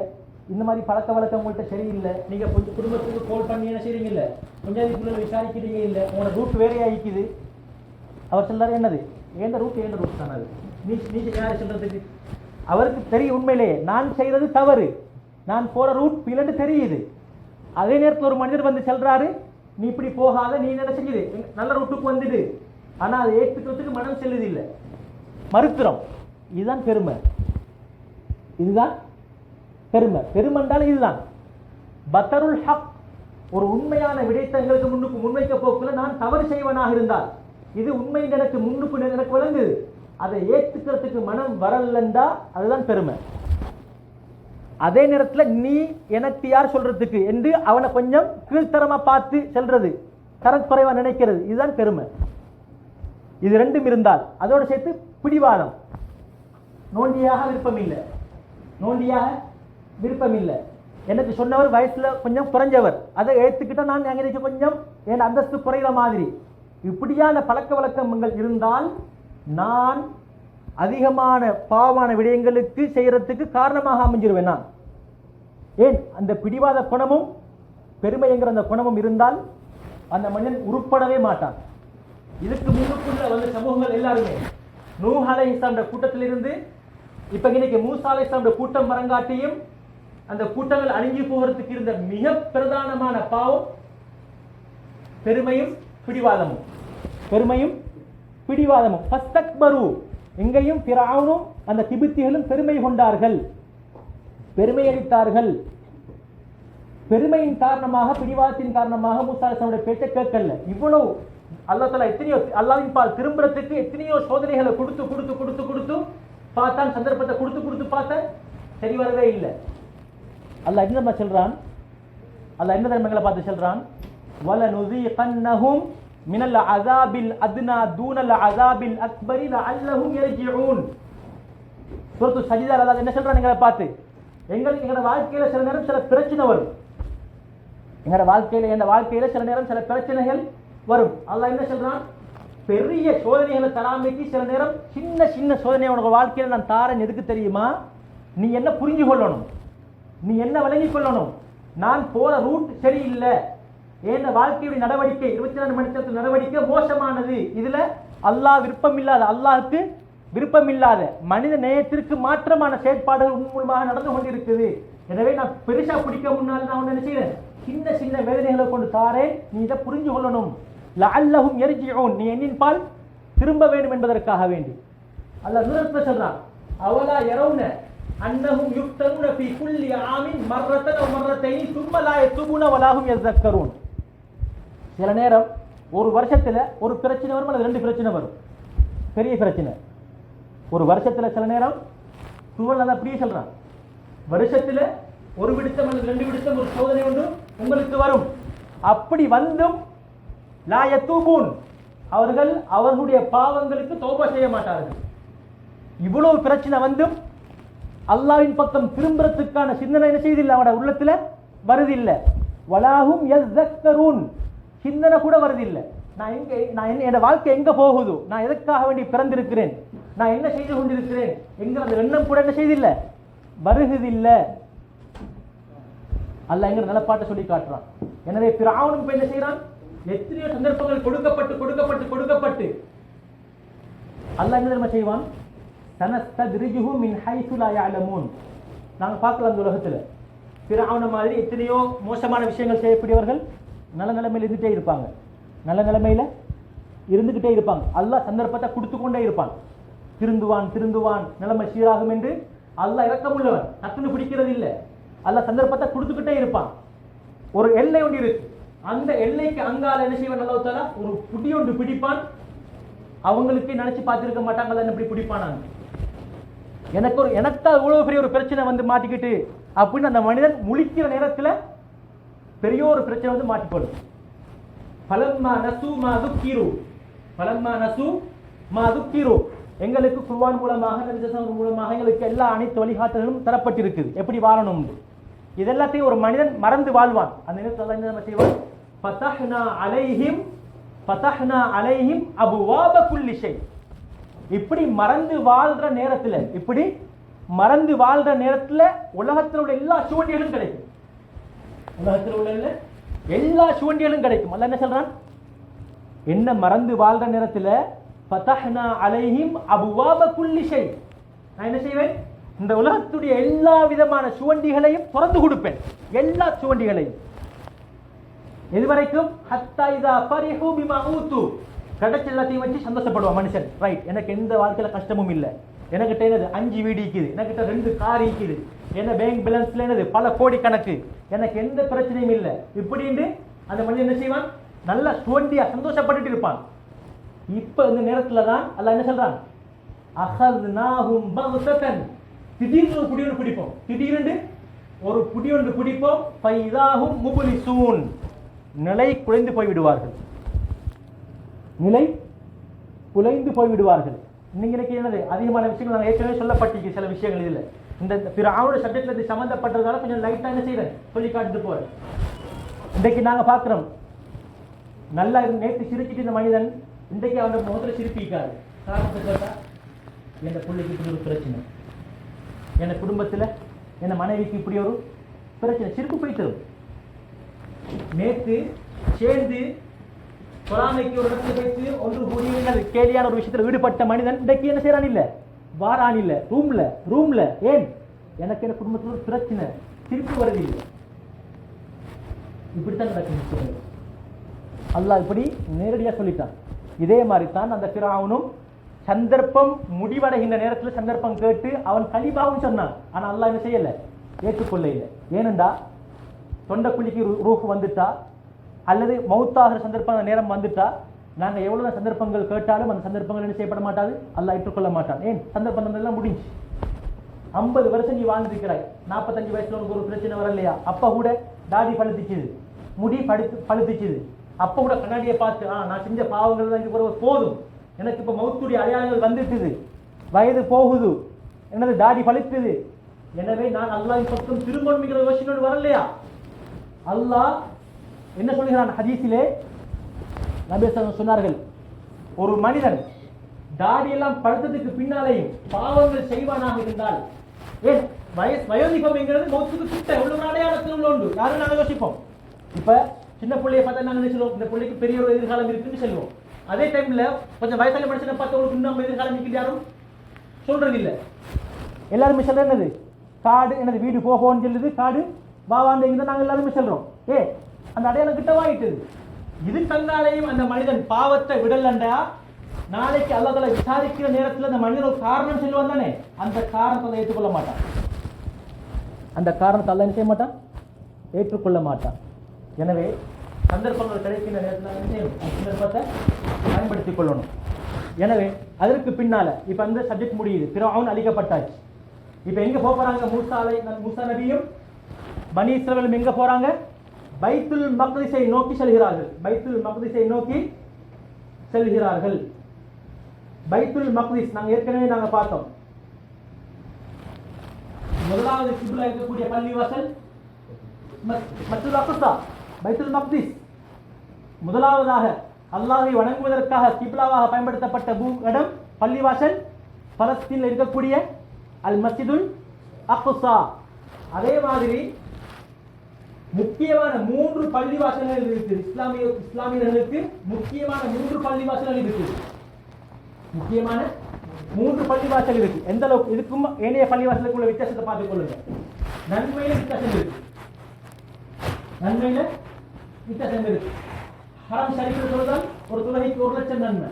இந்த மாதிரி பழக்க வழக்கம் உங்கள்கிட்ட சரியில்லை, நீங்க கொஞ்சம் குடும்பத்துக்கு கால் பண்ணி என்ன செய்றீங்க இல்லை, கொஞ்சம் விசாரிக்கிறீங்க இல்லை, உங்களோட ரூட் வேறையா இருக்குது. அவர் சொல்றாரு, என்னது ஏண்ட ரூட் தான் அது, நீ யாரு சொல்றதுக்கு, அவருக்கு தெரியும் உண்மையிலேயே நான் செய்யறது தவறு, நான் போற ரூட் பிளண்டு தெரியுது. அதே நேரத்தில் ஒரு மனிதர் வந்து சொல்றாரு, நீ இப்படி போகாத, நீ என்ன செஞ்சுது நல்ல ரூட்டுக்கு வந்துடு, ஆனா அதை ஏற்றுக்கிறதுக்கு மனம் செல்லுது இல்லை, மறுக்கிறோம். இதுதான் பெருமை, இதுதான் பெருமை. பெருமைன்றாலும் இதுதான் பத்தருல் ஹக், ஒரு உண்மையான விடயத்தை எங்களுக்கு முன்னுக்கு முன்வைக்க போக்குல நான் தவறு செய்வனாக இருந்தால், இது உண்மை எனக்கு முன்னுக்கு எனக்கு விளங்குது, அதை ஏற்றுக்கிறதுக்கு மனம் வரலண்டா அதுதான் பெருமை. அதே நேரத்தில் நீ எனக்கு யார் சொல்றதுக்கு என்று அவனை கொஞ்சம் கீழ்த்தரமா பார்த்து செல்றது, தரக்குறைவா நினைக்கிறது, இதுதான் பெருமை. இது ரெண்டும் இருந்தால், அதோடு சேர்த்து பிடிவாதம், நோண்டியாக விருப்பம் இல்லை, எனக்கு சொன்னவர் வயசுல கொஞ்சம் குறைஞ்சவர், அதை ஏற்றுக்கிட்ட நான் எங்களுக்கு கொஞ்சம் என் அந்தஸ்து குறைகிற மாதிரி, இப்படியான பழக்க வழக்கங்கள் இருந்தால் நான் அதிகமான பாவமான விடயங்களுக்கு செய்யறதுக்கு காரணமாக அமைஞ்சிருவேன் நான். ஏன், அந்த பிடிவாத குணமும் பெருமை என்கிற அந்த குணமும் இருந்தால் அந்த மனிதன் உருப்படவே மாட்டான். இதுக்கு முன்னுக்குள்ள வந்த சமூகங்கள் எல்லாருமே நூஹ் அலைஹிஸ்ஸலாம் கூட்டத்திலிருந்து இப்ப இன்னைக்கு மூசா அலைஹிஸ்ஸலாம் கூட்டம் வரங்காட்டியும் அந்த கூட்டங்கள் அழிஞ்சு போகிறதுக்கு இருந்த மிக பிரதானமான பாவம் பெருமையும் பிடிவாதமும். ஃபஸ்தக்பரு, எங்கேயும் ஃபிரௌனும் அந்த கிபித்திகளும் பெருமை கொண்டார்கள், பெருமை அளித்தார்கள். பெருமையின் காரணமாக, பிடிவாதத்தின் காரணமாக மூசா அலைஹிஸ்ஸலாமுடைய பேச்சை கேட்கல. இவ்வளவு அல்லாஹ் தஆலா எத்தனையோ அல்லாஹ்வின் பால் திரும்புறதுக்கு எத்தனையோ சோதனைகளை கொடுத்து கொடுத்து கொடுத்து கொடுத்து பார்த்தான், சந்தர்ப்பத்தை கொடுத்து கொடுத்து பார்த்த சரி வரவே இல்லை. அல்லாஹ் என்ன சொல்றான்? அல்லாஹ் என்ன தர்மங்களை பார்த்து சொல்றான்? وَلَنُذِيقَنَّهُمْ مِنَ الْعَذَابِ الْأَدْنَى دُونَ الْعَذَابِ الْأَكْبَرِ لَعَلَّهُمْ يَرْجِعُونَ. சூரத்து சஜ்தா அல்லாஹ் என்ன சொல்றான்? எங்களை பார்த்து எங்களோட வாழ்க்கையில சில நேரம் சில பிரச்சனை வரும். எங்களோட வாழ்க்கையில சில நேரம் சில பிரச்சனைகள் வரும். அல்லாஹ் என்ன சொல்றான்? பெரிய சோதனைகளை தராமைக்கு சில நேரம் சின்ன சின்ன சோதனை உனக்கு வாழ்க்கையில நான் தாரேன். எதுக்கு தெரியுமா? நீ என்ன புரிஞ்சு கொள்ளணும், நீ என்ன விளங்கி கொள்ளணும். நான் போற ரூட் சரியில்லை, ஏன் வாழ்க்கையுடைய நடவடிக்கை 24 மணி நேரத்தில் நடவடிக்கை மோசமானது. இதுல அல்லாஹ் அல்லாஹுக்கு விருப்பமில்லாத மனித நேயத்திற்கு மாற்றமான செயற்பாடுகள் உன் மூலமாக நடந்து கொண்டிருக்குது. எனவே நான் பெருசா பிடிக்க முன்னால் நான் என்ன செய்யறேன்? சின்ன சின்ன வேதனைகளை கொண்டு தாரேன், நீ இதை புரிஞ்சு கொள்ளணும். லஅல்லஹும் யர்ஜிஊன், நீ என்னின் பால் திரும்ப வேண்டும் என்பதற்காக வேண்டி. அல்லாஹ் நூறத்துல சொல்றான், அவலா யரவுன அன்னஹும் யுஃப்தனூன ஃபீ குல்லி ஆமின் மர்ரத்தன் அவ் மர்ரத்தைனி சும்ம லா யதுபூன வலாஹும் யذكرون. சில நேரம் ஒரு வருஷத்துல ஒரு பிரச்சனை வரும், அல்லது 2 பிரச்சனை வரும், பெரிய பிரச்சனை. ஒரு வருஷத்துல சில நேரம் துவல் அப்படியே சொல்றான், வருஷத்துல ஒரு விடுத்தம் அல்லது 2 விடுத்தம் ஒரு சோதனை ஒன்று உங்களுக்கு வரும். அப்படி வந்தும் லா யதூபூன், அவர்கள் அவர்களுடைய பாவங்களுக்கு தௌபா செய்ய மாட்டார்கள். இவ்வளவு பிரச்சனை வந்தும் அல்லாஹ்வின் பக்கம் திரும்புறதுக்கான சிந்தனை என்ன செய்தில்லை, அவனோட உள்ளத்துல வருதில்லை. வலாஹும் யذكرون, சிந்தனை கூட வருதில்லை. நான் என்னோட வாழ்க்கை எங்க போகுது, நான் எதற்காக வேண்டி பிறந்திருக்கிறேன், நான் என்ன செய்து கொண்டிருக்கிறேன் என்கிற அந்த எண்ணம் கூட என்ன செய்தில்லை, வருகுதில்லை. அல்லாஹ் எங்க நிலப்பாட்டை சொல்லி காட்டுறான். எனவே ஃபிரௌனும் என்ன செய்யறான்? எத்தனையோ சந்தர்ப்பங்கள் கொடுக்கப்பட்டு கொடுக்கப்பட்டு கொடுக்கப்பட்டு அல்லாஹ் என்ன தெரியுமா செய்வான்? சனஸ்தத்ரிஜுஹும் மின் ஹைஸு லா யஅலமூன். நாங்க பார்க்கலாம் இந்த உலகத்துல ஃபிரௌன மாதிரி எத்தனையோ மோசமான விஷயங்கள் செய்யக்கூடியவர்கள் நல்ல நிலைமையில் இருந்துட்டே இருப்பாங்க, நல்ல நிலைமையில இருந்துகிட்டே இருப்பாங்க. அல்லாஹ் சந்தர்ப்பத்தை கொடுத்து கொண்டே இருப்பான். திருந்துவான் நிலைமை சீராகும் என்று அல்லாஹ் இரக்கமுள்ளவன், டக்குன்னு பிடிக்கிறது இல்லை. அல்லாஹ் சந்தர்ப்பத்தை கொடுத்துக்கிட்டே இருப்பான். ஒரு எல்லை ஒன்று இருக்கு, அந்த எல்லைக்கு அங்கால என்ன செய்வான் அல்லாஹ் தஆலா? ஒரு புடி ஒன்று பிடிப்பான். அவங்களுக்கு நினைச்சு பார்த்திருக்க மாட்டாங்க அல்ல எப்படி பிடிப்பானாங்க. எனக்கா இவ்வளவு பெரிய ஒரு பிரச்சனை வந்து மாட்டிக்கிட்டு அப்படின்னு அந்த மனிதன் முழிக்கிற நேரத்துல பெரிய ஒரு பிரச்சனை வந்து மாட்டிக்கொள்ளும். ஃபலம்மா நஸூ மா துக்கிரு, எங்களுக்கு குர்ஆன் மூலமாக மூலமாக எங்களுக்கு எல்லா அனைத்து வழிகாட்டுதலும் தரப்பட்டிருக்குது, எப்படி வாழணும். இதெல்லாத்தையும் ஒரு மனிதன் மறந்து வாழ்வான். அந்த நேரத்தில் என்ன செய்வான்? ஃபதஹ்னா அலைஹிம் அபுவாப குல்லி ஷை. இப்படி மறந்து வாழ்ற நேரத்துல உலகத்தில் உள்ள எல்லா சுவண்டிகளும் கிடைக்கும். உலகத்தில் உள்ள எல்லா சுவண்டிகளும் கிடைக்கும். அல்லாஹ் என்ன சொல்றான்? என்ன மறந்து வாழ்ற நேரத்துல ஃபதஹ்னா அலைஹிம் அபுவாப குல்லி ஷை, நான் என்ன செய்வேன்? இந்த உலகத்துடைய எல்லா விதமான சுவண்டிகளையும் திறந்து கொடுப்பேன், எல்லா சுவண்டிகளையும். எதுவரைக்கும்? ஹத்தா இதா ஃபரிஹு பிமா ஊது, கிடைச்ச எல்லாத்தையும் வச்சு சந்தோஷப்படுவான் மனுஷன். ரைட், எனக்கு எந்த வாழ்க்கையில கஷ்டமும் இல்லை, எனக்கிட்ட என்னது 5 வீடு இருக்குது, எனக்கிட்ட 2 கார் இருக்குது, என்ன பேங்க் பேலன்ஸ்ல என்னது பல கோடி கணக்கு, எனக்கு எந்த பிரச்சனையும் இல்லை இப்படின்னு அந்த மனிதன் என்ன செய்வான்? நல்ல சுவண்டியா சந்தோஷப்பட்டுட்டு இருப்பான். இப்ப இந்த நேரத்துல தான் அல்லாஹ் என்ன சொல்றான்? அஹத்னாஹும் பக்தன், திடீர்னு ஒரு புடி ஒன்று பிடிப்போம், திடீரென்று ஒரு புடி ஒன்று பிடிப்போம். ஃபைதாஹும் முப்லிசூன், நிலை குலைந்து போய்விடுவார்கள், நிலை குலைந்து போய்விடுவார்கள். இன்னைக்கு என்னது அதிகமான விஷயங்கள் நாங்கள் ஏற்கனவே சொல்லப்பட்டிருக்கு. சில விஷயங்கள் இதுல இந்த ஃபிரௌனோட சப்ஜெக்ட்ல இது சம்பந்தப்பட்டதால கொஞ்சம் லைட்டா என்ன செய்யறேன் சொல்லி காட்டிட்டு போறேன். இன்றைக்கு நாங்க பாக்குறோம், நல்லா நேற்று சிரிச்சிட்டு இந்த மனிதன் இன்றைக்கு அவனோட முகத்துல சிரிப்பிக்காரு. காரணத்தை கேட்டா, என் பிள்ளைக்கு இப்படி ஒரு பிரச்சனை, என் குடும்பத்துல என் மனைவிக்கு இப்படி ஒரு பிரச்சனை, சிரிப்பு போயிட்டு. நேற்று சேர்ந்து பொறாமைக்கு ஒரு இடத்துல வைத்து ஒன்று கூடிய கேலியான ஒரு விஷயத்தில் ஈடுபட்ட மனிதன் இன்றைக்கு என்ன செய்யறான்? இல்ல வாரான், இல்ல ரூம்ல ஏன் எனக்கு என் குடும்பத்தில் ஒரு பிரச்சனை, சிரிப்பு வருது இல்லை. இப்படித்தான் நடக்கும். அல்லாஹ் இப்படி நேரடியா சொல்லிட்டான். இதே மாதிரி தான் அந்த ஃபிரௌனும் சந்தர்ப்பம் முடிவடைகின்ற நேரத்தில் சந்தர்ப்பம் கேட்டு அவன் கலிமாவும் சொன்னான். ஆனா அல்லாஹ் என்ன செய்யல? ஏற்றுக்கொள்ள இல்லை. ஏனென்றா தொண்டைக்குழிக்கு ரூஃப் வந்துட்டா அல்லது மௌத்தாகிற சந்தர்ப்பம் நேரம் வந்துட்டா நாங்கள் எவ்வளோ சந்தர்ப்பங்கள் கேட்டாலும் அந்த சந்தர்ப்பங்கள் என்ன செய்யப்பட மாட்டாது, அல்லாஹ் ஏற்றுக்கொள்ள மாட்டான். ஏன்? சந்தர்ப்பம் எல்லாம் முடிஞ்சு. 50 வருஷம் நீ வாழ்ந்துருக்கிறாய், 45 வயசுல உனக்கு ஒரு பிரச்சனை வரலையா? அப்ப கூட தாடி பழுத்துச்சுது, முடி பழுத்துச்சுது, அப்ப கூட கண்ணாடியை பார்த்து நான் செஞ்ச பாவங்கள் தான் இது போதும், எனக்கு இப்ப மௌத்துடைய அடையாளங்கள் வந்துட்டுது, வயது போகுது, எனது தாடி பழுத்துது, எனவே நான் அல்லாஹ்வின் பக்கம் திரும்பணுங்கிற யோசனை வரலையா? அல்லாஹ் என்ன சொல்கிறான் ஹதீஸிலே? நபி சொன்னார்கள், ஒரு மனிதன் தாடியெல்லாம் பழுத்ததுக்கு பின்னாலேயும் பாவங்கள் செய்வானாக இருந்தால், ஏன் வயோதிபம் என்கிறது மௌத்துக்கு கிட்ட உள்ள ஒரு அடையாளத்தில் உள்ள உண்டு. யாரும் நாங்கள் யோசிப்போம். இப்ப சின்ன பிள்ளையை பார்த்தா நாங்கள் சொல்லுவோம், இந்த பிள்ளைக்கு பெரிய ஒரு எதிர்காலம் இருக்குன்னு சொல்லுவோம். அதே டைம்ல கொஞ்சம் வயசான மனுஷனை பார்த்தவங்களுக்கு இன்னும் எதிர்காலம் இருக்குது யாரும் சொல்றது இல்லை. எல்லாருமே சொல்ற என்னது, காடு எனது வீடு போகோன்னு சொல்லுது, காடு வாவாந்த நாங்கள் எல்லாருமே சொல்றோம். அந்த அடையாளம் கிட்ட வாயிட்டது. இது தன்னாலேயும் அந்த மனிதன் பாவத்தை விடலண்டா நாளைக்கு அல்லாஹ் தஆலா விசாரிக்கிற நேரத்தில் அந்த மனிதன் ஒரு காரணம் சொல்லுவான் தானே, அந்த காரணத்தை ஏற்றுக்கொள்ள மாட்டான். அந்த காரணத்தை அல்லாஹ் என்ன செய்ய மாட்டான், ஏற்றுக்கொள்ள மாட்டான். எனவே சந்தர்ப்பங்கள் கிடைக்கின்ற நேரத்தில் சந்தர்ப்பத்தை பயன்படுத்திக் கொள்ளணும். எனவே அதற்கு பின்னால இப்ப அந்த சப்ஜெக்ட் முடியுது, ஃபிரௌன் அழிக்கப்பட்டாச்சு. இப்ப எங்க போறாங்க? மூசா நபியும் பனி இஸ்ரவேலும் எங்க போறாங்க? பைத்துல் மக்திஸை நோக்கி செல்கிறார்கள். பைத்துல் மக்திஸை நோக்கி செல்கிறார்கள். பைத்துல் மக்திஸ் நாங்க ஏற்கனவே பார்த்தோம். முதலாவது கிப்லா இருக்கக்கூடிய பள்ளிவாசல் மஸ்ஜிதுல் அக்ஸா, பைத்துல் மக்திஸ். முதலாவதாக அல்லாஹ்வை வணங்குவதற்காக கிப்லாவாக பயன்படுத்தப்பட்ட இடம் பள்ளிவாசல் பலஸ்தீனில் இருக்கக்கூடிய அல் மஸ்ஜிதுல் அக்ஸா. அதே மாதிரி முக்கியமான 3 பள்ளிவாசல்கள் இருக்குது. இஸ்லாமியர்களுக்கு முக்கியமான 3 பள்ளிவாசல்கள் இருக்குது. முக்கியமான 3 பள்ளிவாசல் இருக்கு. எந்த அளவுக்கு இதுக்கும் ஏனைய பள்ளிவாசலுக்கு உள்ள வித்தியாசத்தை பார்த்துக் கொள்ளுங்க. நன்மையில வித்தியாசம் இருக்கு. நன்மையில வித்தியாசம் இருக்கு. ஹரம் ஷரீஃபில் சொல்லுதல் ஒரு தொழுகைக்கு 1 லட்சம் நன்மை.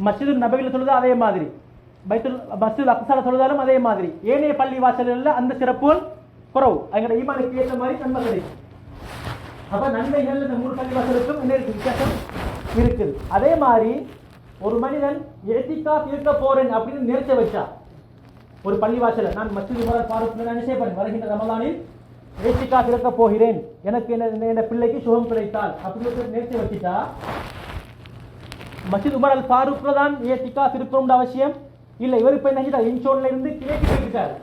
மஸ்ஜிதுல் நபவியில் சொல்லுதல் அதே மாதிரி, மஸ்ஜிதுல் அக்ஸால சொல்லுதாலும் அதே மாதிரி. ஏனைய பள்ளிவாசல்களில் அந்த சிறப்புகள் குறவு. எங்களோட ஈமானுக்கு ஏற்ற மாதிரி நன்மை கிடைக்கும். அப்ப நன்மைகள் இந்த 3 பள்ளிவாசலுக்கும் என்ன வித்தியாசம் இருக்குது. அதே மாதிரி ஒரு மனிதன் இஅ்திகாஃப் இருக்க போறேன் அப்படின்னு நேர்ச்சை வச்சா, ஒரு பள்ளிவாசல நான் மஸ்ஜித் உமர் ஃபாரூக் என்ன செய்யப்பேன், வருகின்ற ரமலானில் இஅ்திகாஃப் இருக்க போகிறேன், எனக்கு என்ன பிள்ளைக்கு சுகம் கிடைத்தால் அப்படின்னு நேர்ச்சை வச்சுட்டா, மஸ்ஜித் உமர் அல் ஃபாரூக்ல தான் இஅ்திகாஃப் இருக்கணும்னு அவசியம் இல்லை. இவர் இப்ப என்ன செஞ்சிட்டார், இன்சோன்ல இருந்து கிழக்கு போயிருக்காரு.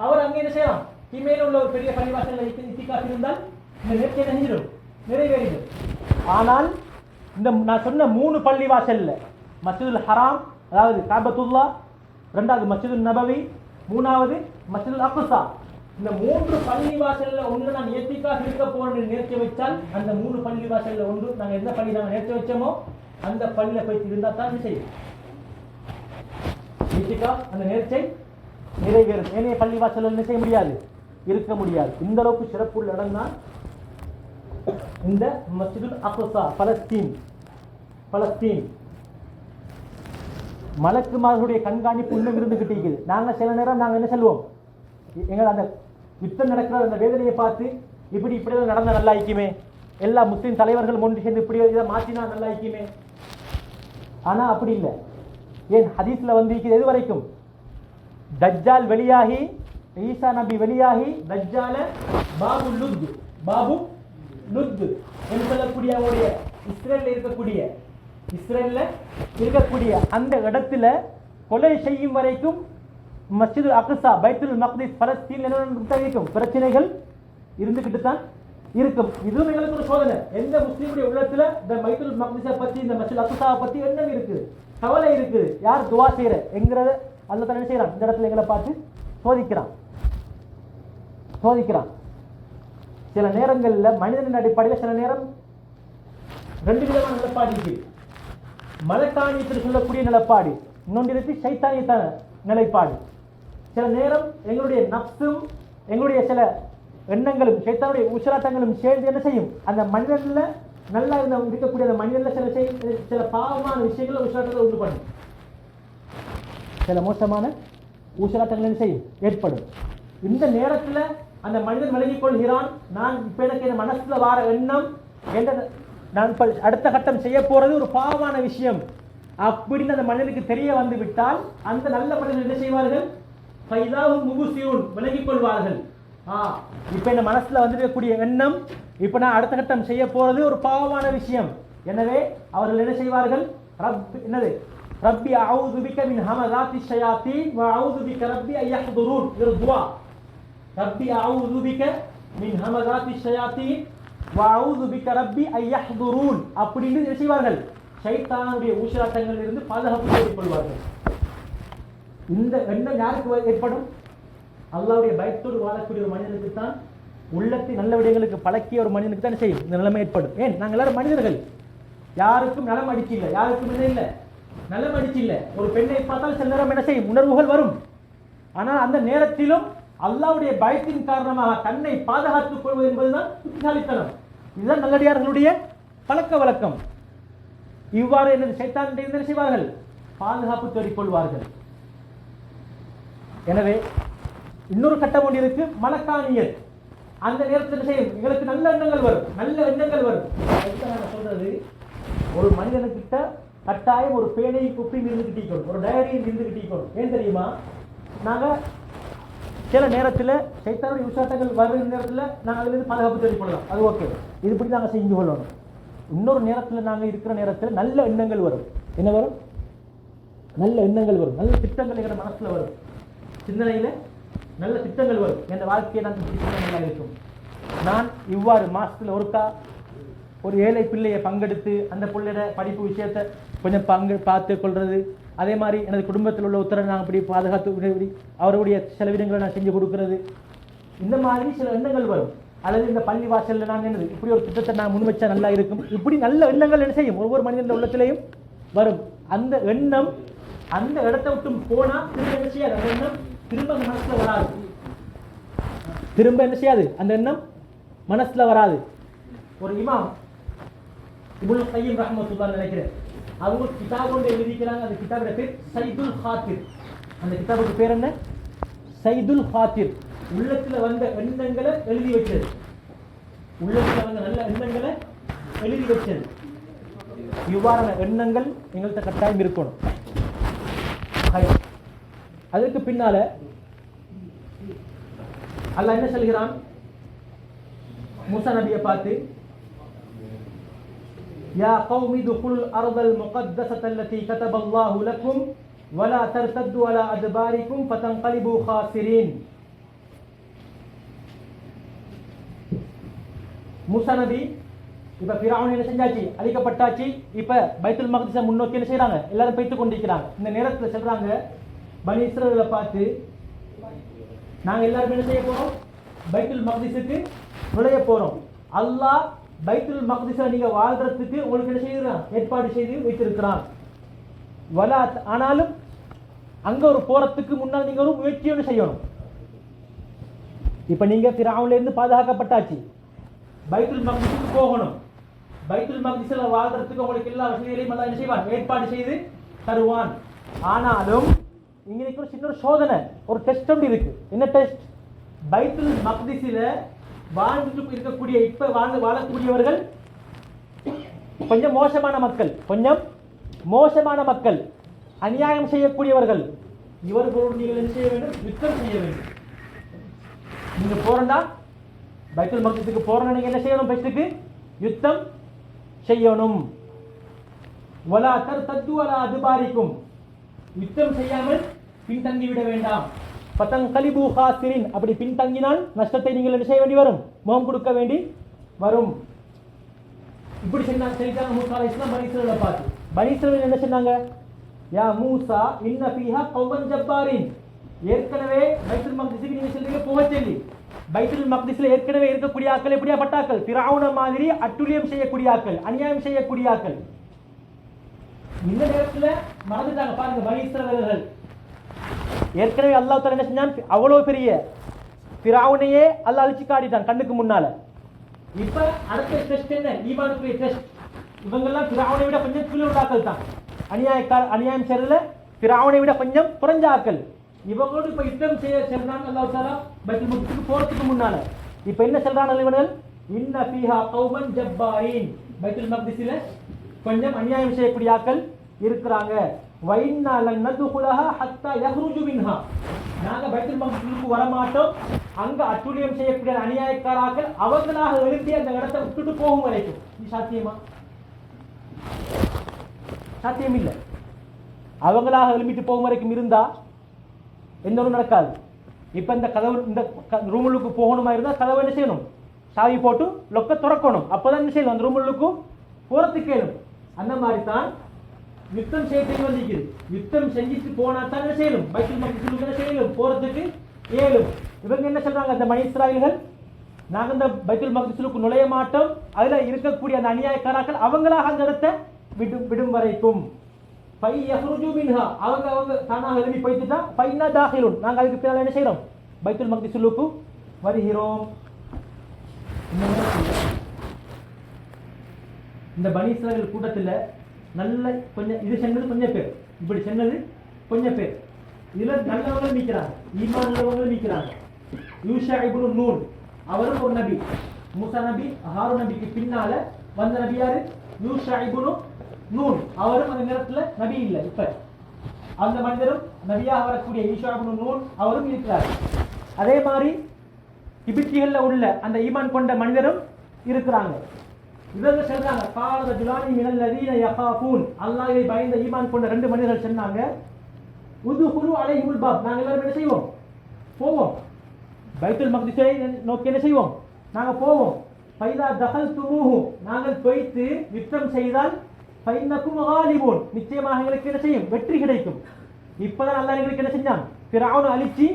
அவர் அங்கே என்ன செய்யலாம், கிமேல உள்ள ஒரு பெரிய பள்ளிவாசல்ல இஅ்திகாஃப் இருந்தால் இந்த நேர்ச்சை செஞ்சிடும், நிறைவேறிடும். ஆனால் இந்த நான் சொன்ன 3 பள்ளிவாசல்ல மஸ்ஜிதுல் ஹராம் அதாவது காபத்துல்லா, 2வது மஸ்ஜிதுல் நபவி, 3வது மஸ்ஜிதுல் அக்ஸா, இந்த 3 பள்ளிவாசல்ல ஒன்று நான் இஅ்திகாஃப் இருக்க போறேன்னு நேர்ச்சை வச்சால் அந்த 3 பள்ளிவாசல்ல ஒன்று நாங்கள் எந்த பள்ளி நாங்கள் நேர்ச்சை வச்சோமோ அந்த பள்ளியில போய் இருந்தால் தான் செய்யும் இஅ்திகாஃப், அந்த நேர்ச்சை நிறைவேறும். ஏனைய பள்ளிவாசல்ல என்ன செய்ய முடியாது, இருக்க முடியாது. இந்த அளவுக்கு சிறப்புள்ள இடம் தான் இந்த மஸ்ஜிதுல் அக்ஸா, பலஸ்தீன். மலக்குமார்களுடைய கண்காணிப்பு இன்னும் இருந்துகிட்டு இருக்குது. நாங்கள் சில நேரம் நாங்கள் என்ன சொல்லுவோம், எங்கள் அந்த யுத்தம் நடக்கிற அந்த வேதனையை பார்த்து இப்படி நடந்த நல்லா இருக்குமே, எல்லா முஸ்லீம் தலைவர்கள் ஒன்று சேர்ந்து இப்படி இதை மாற்றினா நல்லா இருக்குமே. ஆனா அப்படி இல்லை. ஏன் ஹதீஸ்ல எது வரைக்கும் தஜ்ஜால் வெளியாகி, ஈசா நபி வெளியாகி, தஜ்ஜால பாபு லுத் என்று சொல்லக்கூடிய அவருடைய இஸ்ரேல்ல இருக்கக்கூடிய அந்த இடத்துல கொலை செய்யும் வரைக்கும் மஸ்ஜிதுல் அக்ஸா, பைத்துல் மக்திஸ், பலஸ்தீன் இருக்கும் பிரச்சனைகள் இருந்துகிட்டு தான் இருக்கும். இதுவும் எங்களுக்கு ஒரு சோதனை. எந்த முஸ்லீமுடைய உள்ளத்துல இந்த பைத்துல் மக்திஸை பத்தி, இந்த மஸ்ஜிதுல் அக்ஸாவை பத்தி எண்ணம் இருக்குது, கவலை இருக்குது, யார் துவா செய்யற என்கிறத அல்லாஹ் தஆலா என்ன செய்யறான், இந்த இடத்துல எங்களை பார்த்து சோதிக்கிறான். சில நேரங்களில் மனிதனின் அடிப்படையில் சில நேரம் 2 விதமான நிலப்பாடு இருக்கு. மலக்காணியத்தில் சொல்லக்கூடிய நிலப்பாடு, இன்னொன்று இருக்கு சைத்தானியத்தான நிலைப்பாடு. சில நேரம் எங்களுடைய நப்சும் எங்களுடைய சில எண்ணங்களும் சைத்தானுடைய உச்சராட்டங்களும் சேர்ந்து என்ன செய்யும், அந்த மனிதனில் நல்லா இருக்கக்கூடிய அந்த மனிதனில் சில பாவமான விஷயங்களை உச்சராட்டத்தை உண்டு பண்ணும். சில மோசமான ஊசலாட்டங்கள் என்ன செய்யும், ஏற்படும். இந்த நேரத்தில் அந்த மனிதன் விலகிக் கொள்கிறான், நான் இப்ப எனக்கு என் மனசுல வார எண்ணம் என்ற நான் அடுத்த கட்டம் செய்ய போறது ஒரு பாவமான விஷயம் அப்படின்னு அந்த மனிதனுக்கு தெரிய வந்து விட்டால் அந்த நல்ல மனிதன் என்ன செய்வார்கள்? விலகிக் கொள்வார்கள். இப்ப இந்த மனசுல வந்திருக்கக்கூடிய எண்ணம் இப்ப நான் அடுத்த கட்டம் செய்ய போறது ஒரு பாவமான விஷயம். எனவே அவர்கள் என்ன செய்வார்கள்? என்னது? ரப்பி அஊது பிக மின் ஹமதாத்தி ஷயாத்தீன் வ அஊது பிக ரப்பி அன் யஹ்துரூன். இது துஆ. ரப்பி அஊது பிக மின் ஹமதாத்தி ஷயாத்தீன் வ அஊது பிக ரப்பி அன் யஹ்துரூன் அப்படின்னு என்ன செய்வார்கள்? ஷைத்தானுடைய ஊசலாட்டங்களில் இருந்து பாதுகாப்பு தேடிக் கொள்வார்கள். இந்த எண்ணம் யாருக்கு ஏற்படும்? அல்லாஹ்வுடைய பயத்தோடு வாழக்கூடிய ஒரு மனிதனுக்கு தான், உள்ளத்தை நல்ல விடயங்களுக்கு பழக்கிய ஒரு மனிதனுக்கு தான் செய்யும் இந்த நிலைமை ஏற்படும். ஏன்? நாங்கள் எல்லாரும் மனிதர்கள், யாருக்கும் நலம் அடிச்சு இல்லை, யாருக்கும் என்ன இல்லை, நலம் அடிச்சு இல்லை. ஒரு பெண்ணை பார்த்தால் சில நேரம் என்ன செய்யும்? உணர்வுகள் வரும். ஆனால் அந்த நேரத்திலும் அல்லாஹ்வுடைய பயத்தின் காரணமாக தன்னை பாதுகாத்துக் கொள்வது என்பதுதான் புத்திசாலித்தனம். இதுதான் நல்லடியார்களுடைய பழக்க வழக்கம். இவ்வாறு என்ன சைத்தான் என்ன செய்வார்கள்? பாதுகாப்பு தேடிக் கொள்வார்கள். எனவே இன்னொரு கட்டம் ஒன்று இருக்கு, மலக்கானியர். அந்த நேரத்தில் செய்யும் எங்களுக்கு நல்ல எண்ணங்கள் வரும், நல்ல எண்ணங்கள் வரும். சொல்றது, ஒரு மனிதனுக்கிட்ட கட்டாயம் ஒரு பேனை குப்பி இருந்து கிட்டிக்கணும், ஒரு டயரியில் இருந்து கிட்டிக்கணும். ஏன் தெரியுமா? நாங்கள் சில நேரத்தில் சைத்தானுடைய உச்சாட்டங்கள் வருகிற நேரத்தில் நாங்கள் அதிலிருந்து பாதுகாப்பு தேடிக் கொள்ளலாம், அது ஓகே, இதுபடி நாங்கள் செஞ்சு கொள்ளணும். இன்னொரு நேரத்தில் நாங்கள் இருக்கிற நேரத்தில் நல்ல எண்ணங்கள் வரும். என்ன வரும்? நல்ல எண்ணங்கள் வரும், நல்ல திட்டங்கள் எங்கள் மனசில் வரும், சிந்தனையில் நல்ல திட்டங்கள் வரும். என் வாழ்க்கையை நான் நல்லா இருக்கும். நான் இவ்வாறு மாசத்துல ஒருக்கா ஒரு ஏழை பிள்ளையை பங்கெடுத்து அந்த பிள்ளையோட படிப்பு விஷயத்தை கொஞ்சம் பார்த்து கொள்வது, அதே மாதிரி எனது குடும்பத்தில் உள்ள உத்தரவை நான் இப்படி பாதுகாத்து அவருடைய செலவினங்களை நான் செஞ்சு கொடுக்கறது, இந்த மாதிரி சில எண்ணங்கள் வரும். அல்லது இந்த பள்ளி வாசலில் நான் என்னது இப்படி ஒரு திட்டத்தை நான் முன் வச்சா நல்லா இருக்கும், இப்படி நல்ல எண்ணங்கள் என்ன செய்யும்? ஒவ்வொரு மனிதன் உள்ளத்திலையும் வரும். அந்த எண்ணம் அந்த இடத்தை விட்டு போனா திரும்ப என்ன செய்யாது? அந்த எண்ணம் திரும்ப அந்த மனசுல வராது. திரும்ப என்ன செய்யாது? அந்த எண்ணம் மனசுல வராது. ஒரு இமாம் இப்னு கையிம் ரஹ்மத்துல்லாஹி நினைக்கிறேன், அவங்க கிதாப் ஒன்று எழுதிக்கிறாங்க. அந்த கிதாபோட பேர் சைதுல் ஹாத்திர். அந்த கிதாபுக்கு பேர் என்ன? சைதுல் ஹாத்திர். உள்ளத்துல வந்த எண்ணங்களை எழுதி வச்சது, உள்ளத்துல வந்த நல்ல எண்ணங்களை எழுதி வச்சது. இவ்வாறான எண்ணங்கள் எங்கள்கிட்ட கட்டாயம் இருக்கணும். அதற்கு பின்னால அல்லாஹ் என்ன சொல்கிறான்? மூசா நபியை பார்த்து, யா கௌமி துகுல் அர்தல் முகத்தஸத அல்லதி கதபல்லாஹு லக்கும் வலா தர்தது அலா அத்பாரிக்கும் ஃபதன்கலிபு காசிரீன். மூசா நபி இப்ப ஃபிரௌன் என்ன செஞ்சாச்சு? அழிக்கப்பட்டாச்சு. இப்ப பைத்துல் மக்திஸை முன்னோக்கி என்ன செய்யறாங்க? எல்லாரும் போய்த்து கொண்டிருக்கிறாங்க. இந்த நேரத்தில் சொல்றாங்க பனி இஸ்ரவேலை பார்த்து, நாங்க எல்லாரும் என்ன செய்ய போறோம்? பைத்துல் மக்திஸுக்கு நுழைய போறோம். அல்லாஹ் பைத்துல் மக்திஸை நீங்க வாழ்றதுக்கு உங்களுக்கு என்ன செய்யறான்? ஏற்பாடு செய்து வைத்திருக்கிறான். ஆனாலும் அங்க ஒரு போறதுக்கு முன்னால் நீங்க ஒரு முயற்சி ஒன்று செய்யணும். இப்ப நீங்க ஃபிரௌன்ல இருந்து பாதுகாக்கப்பட்டாச்சு, பைத்துல் மக்திஸுக்கு போகணும். பைத்துல் மக்திஸ்ல வாழ்றதுக்கு உங்களுக்கு எல்லா வசதிகளையும் அல்லாஹ் என்ன செய்வான்? ஏற்பாடு செய்து தருவான். ஆனாலும் இங்க ஒரு சின்ன ஒரு சோதனை, ஒரு டெஸ்ட் ஒன்று இருக்கு. என்ன டெஸ்ட்? பைத்துல் மக்திஸ்ல வாழ்ந்துட்டு இருக்கக்கூடிய இப்ப வாழக்கூடியவர்கள் கொஞ்சம் மோசமான மக்கள், கொஞ்சம் மோசமான மக்கள், அநியாயம் செய்யக்கூடியவர்கள். இவர்களோடு நீங்கள் என்ன செய்ய வேண்டும்? யுத்தம் செய்ய வேண்டும். நீங்க போறண்டா பைத்துல் மக்திஸுக்கு போறோம்னா நீங்க என்ன செய்யணும்? பெஸ்ட்டுக்கு யுத்தம் செய்யணும். வலா தர்தது அலா அத்பாரிக்கும், யுத்தம் செய்யாமல் பின்தங்கி விட வேண்டாம். ஃபதன்கலிபு காசிரீன், அப்படி பின்தங்கினால் நஷ்டத்தை நீங்கள் என்ன செய்ய வேண்டி வரும்? முகம் கொடுக்க வேண்டி வரும். இப்படி செய்தாங்க மூசா அலைஹிஸ்ஸலாம் பனி இஸ்ரவேலை பார்த்து. பனி இஸ்ரவேல் என்ன சொன்னாங்க? யா மூசா இன்ன ஃபீஹா கௌமன் ஜப்பாரின். ஏற்கனவே பைத்துல் மக்திஸுக்கு நீங்க சொல்றீங்க போக சொல்லி, பைத்துல் மக்திஸ்ல ஏற்கனவே இருக்கக்கூடிய ஆக்கள் எப்படியா பட்டாக்கள்? ஃபிரௌன மாதிரி அட்டுழியம் செய்யக்கூடிய ஆக்கள், அநியாயம் செய்யக்கூடிய ஆக்கள். இந்த நேரத்துல மறந்துட்டாங்க பாருங்க பனி இஸ்ரவேலர்கள். ஏற்கனவே அல்லாஹ் தஆலா என்ன செஞ்சான்? அவ்வளவு பெரிய ஃபிரௌனையே அல்லாஹ் அழிச்சு காட்டிட்டான் கண்ணுக்கு முன்னால. இப்ப அடுத்த டெஸ்ட் என்ன? ஈமானுக்குரிய டெஸ்ட். இவங்கெல்லாம் ஃபிரௌனை விட கொஞ்சம் கீழே உள்ள ஆக்கள் தான். அநியாயம் செய்யறதுல ஃபிரௌனை விட கொஞ்சம் குறைஞ்ச ஆக்கள். இவங்களோடு இப்ப யுத்தம் செய்ய செல்றாங்க. அல்லாஹ் தஆலா பைத்துல் மக்திஸுக்கு போறதுக்கு முன்னால இப்ப என்ன சொல்றாங்க இவர்கள், இன்ன ஃபீஹா கௌமன் ஜப்பாரீன், பைத்துல் மக்திஸில கொஞ்சம் அநியாயம் செய்யக்கூடிய ஆட்கள் இருக்கிறாங்க. வைன்னா லன் நதுகுலஹா ஹத்தா யஹ்ருஜு மின்ஹா, நாங்க பைத்துல் மக்திஸுக்கு வர மாட்டோம், அங்க அட்டுழியம் செய்யக்கூடிய அநியாயக்காரர்கள் அவங்களாக எழுப்பி அந்த இடத்தை விட்டுட்டு போகும் வரைக்கும். இது சாத்தியமா? சாத்தியம் இல்லை. அவங்களாக எழுப்பிட்டு போகும் வரைக்கும் இருந்தா எந்த ஒன்றும் நடக்காது. இப்ப இந்த கதவு இந்த ரூமுக்கு போகணுமா இருந்தா கதவை என்ன செய்யணும், சாவி போட்டு லொக்க திறக்கணும். அப்பதான் என்ன செய்யணும், அந்த ரூமுக்கு போறதுக்கு கேளும். அந்த மாதிரி தான் யுத்தம் செய்யறதுக்கு வந்திருக்குது. யுத்தம் செஞ்சுட்டு போனா தான் என்ன செய்யணும், பைத்துல் மக்திஸுக்கு என்ன செய்யணும், போறதுக்கு ஏழும். இவங்க என்ன சொல்றாங்க, அந்த பனி இஸ்ராயீல்கள், நாங்க இந்த பைத்துல் மக்திஸுக்கு நுழைய மாட்டோம், அதுல இருக்கக்கூடிய அந்த அநியாயக்காரர்கள் அவங்களாக அந்த இடத்தை விடும் வரைக்கும் பை யஹ்ருஜு மின்ஹா, அவங்க தானாக எழுப்பி போய்த்துட்டா பைனா தாஹிலுன், நாங்க அதுக்கு பின்னால என்ன செய்யறோம், பைத்துல் மக்திஸுக்கு வருகிறோம். இந்த பனி இஸ்ராயீல் கூட்டத்தில் நல்ல கொஞ்சம் இது சொன்னது கொஞ்சம் பேர், இப்படி சொன்னது கொஞ்சம் பேர், இதுல நல்லவங்களும் நிற்கிறாங்க, ஈமான் உள்ளவங்களும் நிற்கிறாங்க. யூஷா இப்னு நூன் அவரும் ஒரு நபி, மூசா நபி ஹாரூன் நபிக்கு பின்னால வந்த நபி யாரு, யூஷா இப்னு நூன். அவரும் அந்த நேரத்துல நபி இல்லை, இப்ப அந்த மனிதரும் நபியாக வரக்கூடிய யூஷா இப்னு நூன் அவரும் இருக்கிறார். அதே மாதிரி கிபித்திகள்ல உள்ள அந்த ஈமான் கொண்ட மனிதரும் இருக்கிறாங்க. இவங்க சொல்றாங்க, கால ரஜுலானி மினல் லதீன யகாஃபூன், அல்லாஹ்வை பயந்த ஈமான் கொண்ட ரெண்டு மனிதர்கள் சொன்னாங்க, உதுகுலு அலைஹிமுல் பாப், நாங்கள் எல்லாரும் என்ன செய்வோம், போவோம் பைத்துல் மக்திஸை நோக்கி என்ன செய்வோம், நாங்க போவோம். ஃபைதா தகல்துமூஹு, நாங்கள் போய்த்து யுத்தம் செய்தால் ஃபைன்னகும் காலிபூன், நிச்சயமாக எங்களுக்கு என்ன செய்யும், வெற்றி கிடைக்கும். இப்பதான் அல்லாஹ் எங்களுக்கு என்ன செஞ்சான், ஃபிரௌனை அழிச்சி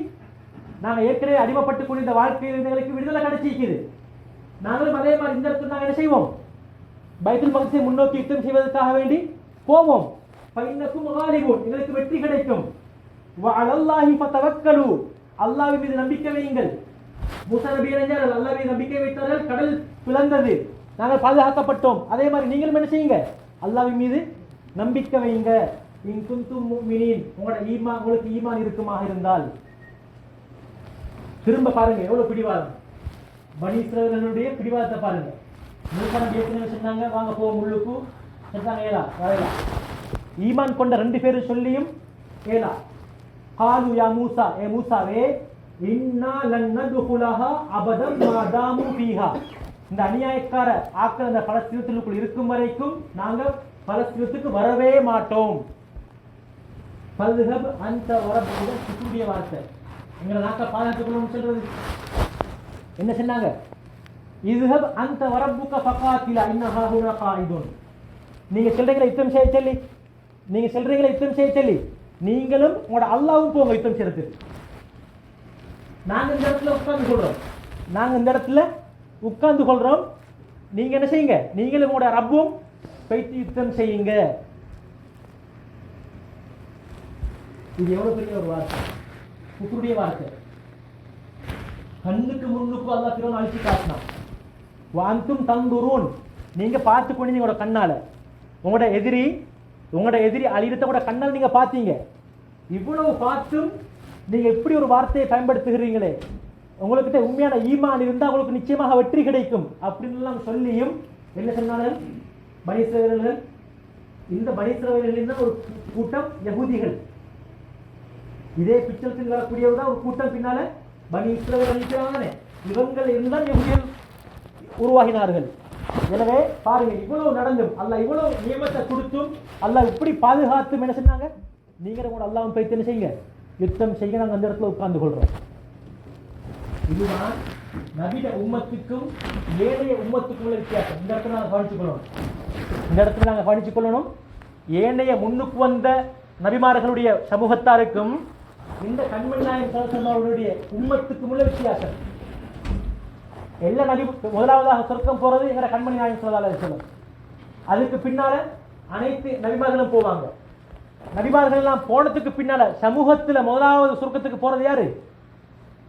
நாங்க ஏற்கனவே அடிமைப்பட்டு கொண்ட வாழ்க்கையில் எங்களுக்கு விடுதலை கிடைச்சிருக்குது. நாங்களும் அதே மாதிரி இந்த இடத்துல நாங்கள் என்ன செய்வோம், பைத்துல் மக்திஸை முன்னோக்கி யுத்தம் செய்வதற்காக வேண்டி போவோம். ஃபைன்னகும் காலிபூன், எங்களுக்கு வெற்றி கிடைக்கும். வஅலல்லாஹி ஃபதவக்கலு, அல்லாஹ்வின் மீது நம்பிக்கை வையுங்கள். மூசா நபி அறிஞர்கள் அல்லாஹ்வின் மீது நம்பிக்கை வைத்தார்கள், கடல் பிளந்தது, நாங்கள் பாதுகாக்கப்பட்டோம். அதே மாதிரி நீங்களும் என்ன செய்யுங்க, அல்லாஹ்வின் மீது நம்பிக்கை வையுங்க. இன் குன்தும் முஃமினீன், உங்களுக்கு ஈமான் இருக்குமாக இருந்தால். திரும்ப பாருங்க எவ்வளவு பிடிவாதம், பனி இஸ்ராயீலுடைய பிடிவாதத்தை பாருங்க. மூசா நபி என்ன சொன்னாங்க, வாங்க போவோம் உள்ளுக்கு, சொன்னாங்க ஏலா வரையலா. ஈமான் கொண்ட ரெண்டு பேரும் சொல்லியும் ஏலா. காலு யா மூசா, ஏ மூசாவே, இன்னா லன் நதுகுலஹா அபதம் மா தாமு ஃபீஹா, இந்த அநியாயக்கார ஆக்கள் அந்த பலஸ்தீனத்துக்குள் இருக்கும் வரைக்கும் நாங்க பலஸ்தீனத்துக்கு வரவே மாட்டோம். ஃபல்ஹப் அன்த வரப்புக, குத்துடைய வார்த்தை, எங்களை நாக்க பாதுகாத்துக்கணும்னு சொல்றது. என்ன சொன்னாங்க, இதுஹப் அன்த வரப்புக ஃபகாத்திலா இன்னஹா ஹுனா காயிதுன், நீங்க சொல்றீங்களா யுத்தம் செய்ய சொல்லி, நீங்க சொல்றீங்களா யுத்தம் செய்ய சொல்லி, நீங்களும் உங்களோட அல்லாவும் போங்க யுத்தம் செய்யறதுக்கு. நாங்க இந்த இடத்துல உட்கார்ந்து கொள்றோம், நாங்க இந்த இடத்துல உட்கார்ந்து கொள்றோம், நீங்க என்ன செய்யுங்க, நீங்களும் உங்களோட ரப்பும் போய்த்து யுத்தம் செய்யுங்க. இது எவ்வளவு பெரிய ஒரு வார்த்தை, குஃப்ருடைய வார்த்தை. கண்ணுக்கு முன்னுக்கு அல்லாஹ் ஃபிரௌனை அழிச்சு காட்டினான். வஅன்தும் தந்துரூன், நீங்க பார்த்து கொண்டு உங்களோட கண்ணால உங்களோட எதிரி அழியத்தை கூட கண்ணால் நீங்க பார்த்தீங்க. இவ்வளவு பார்த்தும் நீங்க எப்படி ஒரு வார்த்தையை பயன்படுத்துகிறீங்களே, உங்கள்கிட்ட உண்மையான ஈமான் இருந்தால் உங்களுக்கு நிச்சயமாக வெற்றி கிடைக்கும் அப்படின்னு சொல்லியும் என்ன சொன்னார்கள் பனி இஸ்ராயீலர்கள். இந்த பனி இஸ்ராயீலர்களின் தான் ஒரு கூட்டம் யகூதிகள், இதே பிச்சலத்தில் வரக்கூடியவர்தான் ஒரு கூட்டம் பின்னால பனி இஸ்ராயீலர்கள் இருக்கிறாங்க. இவங்கள் இருந்தால் யகூதிகள் உருவாகினார்கள். எனவே பாருங்க, இவ்வளவு நடந்தும் அல்லாஹ் இவ்வளவு நியமத்தை கொடுத்தும் அல்லாஹ் இப்படி பாதுகாத்தும் என்ன சொன்னாங்க, நீங்க கூட அல்லாஹ்வும் போய் என்ன செய்யுங்க, யுத்தம் செய்ய, நாங்கள் அந்த இடத்துல உட்கார்ந்து கொள்றோம். இதுதான் நபிட உம்மத்துக்கும் ஏனைய உம்மத்துக்கும் உள்ள வித்தியாசம். இந்த இடத்துல நாங்கள் கவனித்துக் கொள்ளணும். ஏனைய முன்னுக்கு வந்த நபிமார்களுடைய சமூகத்தாருக்கும் இந்த கண்மணி நாயகம் ஸல்லல்லாஹு அலைஹி அவருடைய உம்மத்துக்கும் உள்ள வித்தியாசம். எல்லா நபி முதலாவதாக சொர்க்கம் போறது எங்க கண்மணி நாயகம் ஸல்லல்லாஹு அலைஹி வஸல்லம். அதுக்கு பின்னால அனைத்து நபிமார்களும் போவாங்க. நபிமார்கள் எல்லாம் போனதுக்கு பின்னால சமூகத்துல முதலாவது சொர்க்கத்துக்கு போறது யாரு,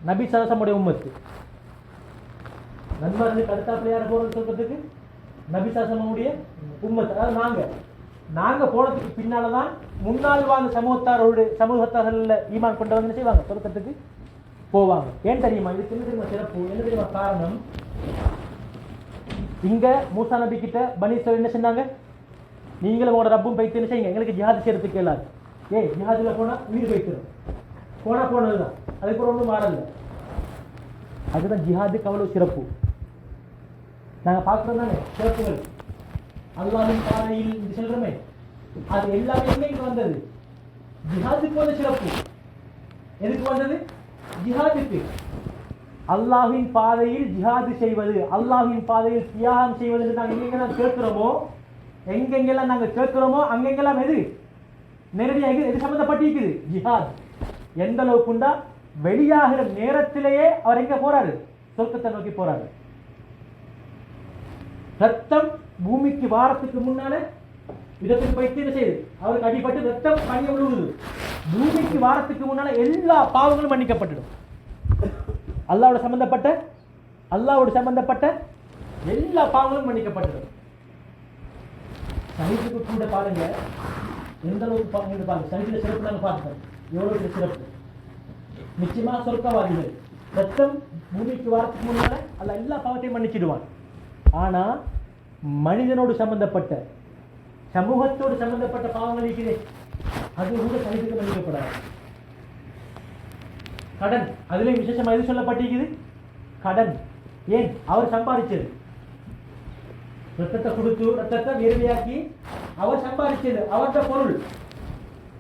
நபி ஸல்லல்லாஹு அலைஹி வஸல்லம் உம்மத்து. நபிமார்களுக்கு அடுத்தாப்புல யார் போறது சொர்க்கத்துக்கு, நபி ஸல்லல்லாஹு அலைஹி வஸல்லம் உம்மத்து, அதாவது நாங்க. நாங்க போனதுக்கு பின்னால்தான் முன்னாள் வாழ்ந்த சமூகத்தார்கள் ஈமான் கொண்டவங்க என்ன செய்வாங்க, சொர்க்கத்துக்கு போவாங்க. ஏன் தெரியுமா? இதுக்கு என்ன தெரியுமா சிறப்பு, என்ன தெரியுமா காரணம்? இங்க மூசா நபி கிட்ட பனி இஸ்ராயீல் என்ன செஞ்சாங்க, நீங்களும் உங்களோட ரப்பும் பைத்து என்ன செய்யுங்க, எங்களுக்கு ஜிஹாது செய்யறதுக்கு இயலாது. ஜிஹாதுல போனா உயிர் வைக்கிறோம், போனதுதான், அதுக்கு ஒன்றும் மாறல. அதுதான் ஜிஹாதுக்கு அவ்வளவு சிறப்பு. நாங்க பார்க்கிறோம் தானே சிறப்புகள், அல்லாஹ்வின் பாதையில் செல்றமே, அது எல்லாமே எங்க வந்தது? ஜிஹாதுக்கு வந்த சிறப்பு. எதுக்கு வந்தது? ஜிஹாதுக்கு. அல்லாஹ்வின் பாதையில் ஜிஹாது செய்வது, அல்லாஹ்வின் பாதையில் தியாகம் செய்வது நாங்கள் எங்கெங்கெல்லாம் கேட்கிறோமோ, எங்கெங்கெல்லாம் நாங்கள் கேட்கிறோமோ அங்கெங்கெல்லாம் எது நேரடியாக எது சம்பந்தப்பட்டிருக்குது? ஜிஹாத். எந்த அளவுக்குண்டா வெளியாகிற நேரத்திலேயே அவர் எங்க போறாரு? சொர்க்கத்தை நோக்கி போறாரு. ரத்தம் பூமிக்கு வாரத்துக்கு முன்னால இதற்கு போயிட்டு என்ன செய்யுது? அவருக்கு அடிபட்டு ரத்தம் பணிய விழுவுது. பூமிக்கு வாரத்துக்கு முன்னால எல்லா பாவங்களும் மன்னிக்கப்பட்டுடும். அல்லாவோட சம்பந்தப்பட்ட எல்லா பாவங்களும் மன்னிக்கப்பட்டுடும். சஹீதுக்கு கூட பாருங்க எந்த அளவுக்கு பாருங்க. சஹீதுல சிறப்பு நாங்க பார்க்கிறோம், எவ்வளவு சிறப்பு. நிச்சயமா சொர்க்கவாதிகள் ரத்தம் பூமிக்கு வாரத்துக்கு முன்னால அல்ல எல்லா பாவத்தையும் மன்னிச்சிடுவான். ஆனா மனிதனோடு சம்பந்தப்பட்ட சமூகத்தோடு சம்பந்தப்பட்ட பாவங்கள் இருக்கிறே, அது கூட சஹீதுக்கு மன்னிக்கப்படாது. கடன், அதுல விசேஷமா எது சொல்லப்பட்டிருக்குது? கடன். ஏன்? அவர் சம்பாதிச்சது, ரத்தத்தை கொடுத்து ரத்தத்தை வேர்வையாக்கி அவர் சம்பாதிச்சது, அவர்த பொருள்.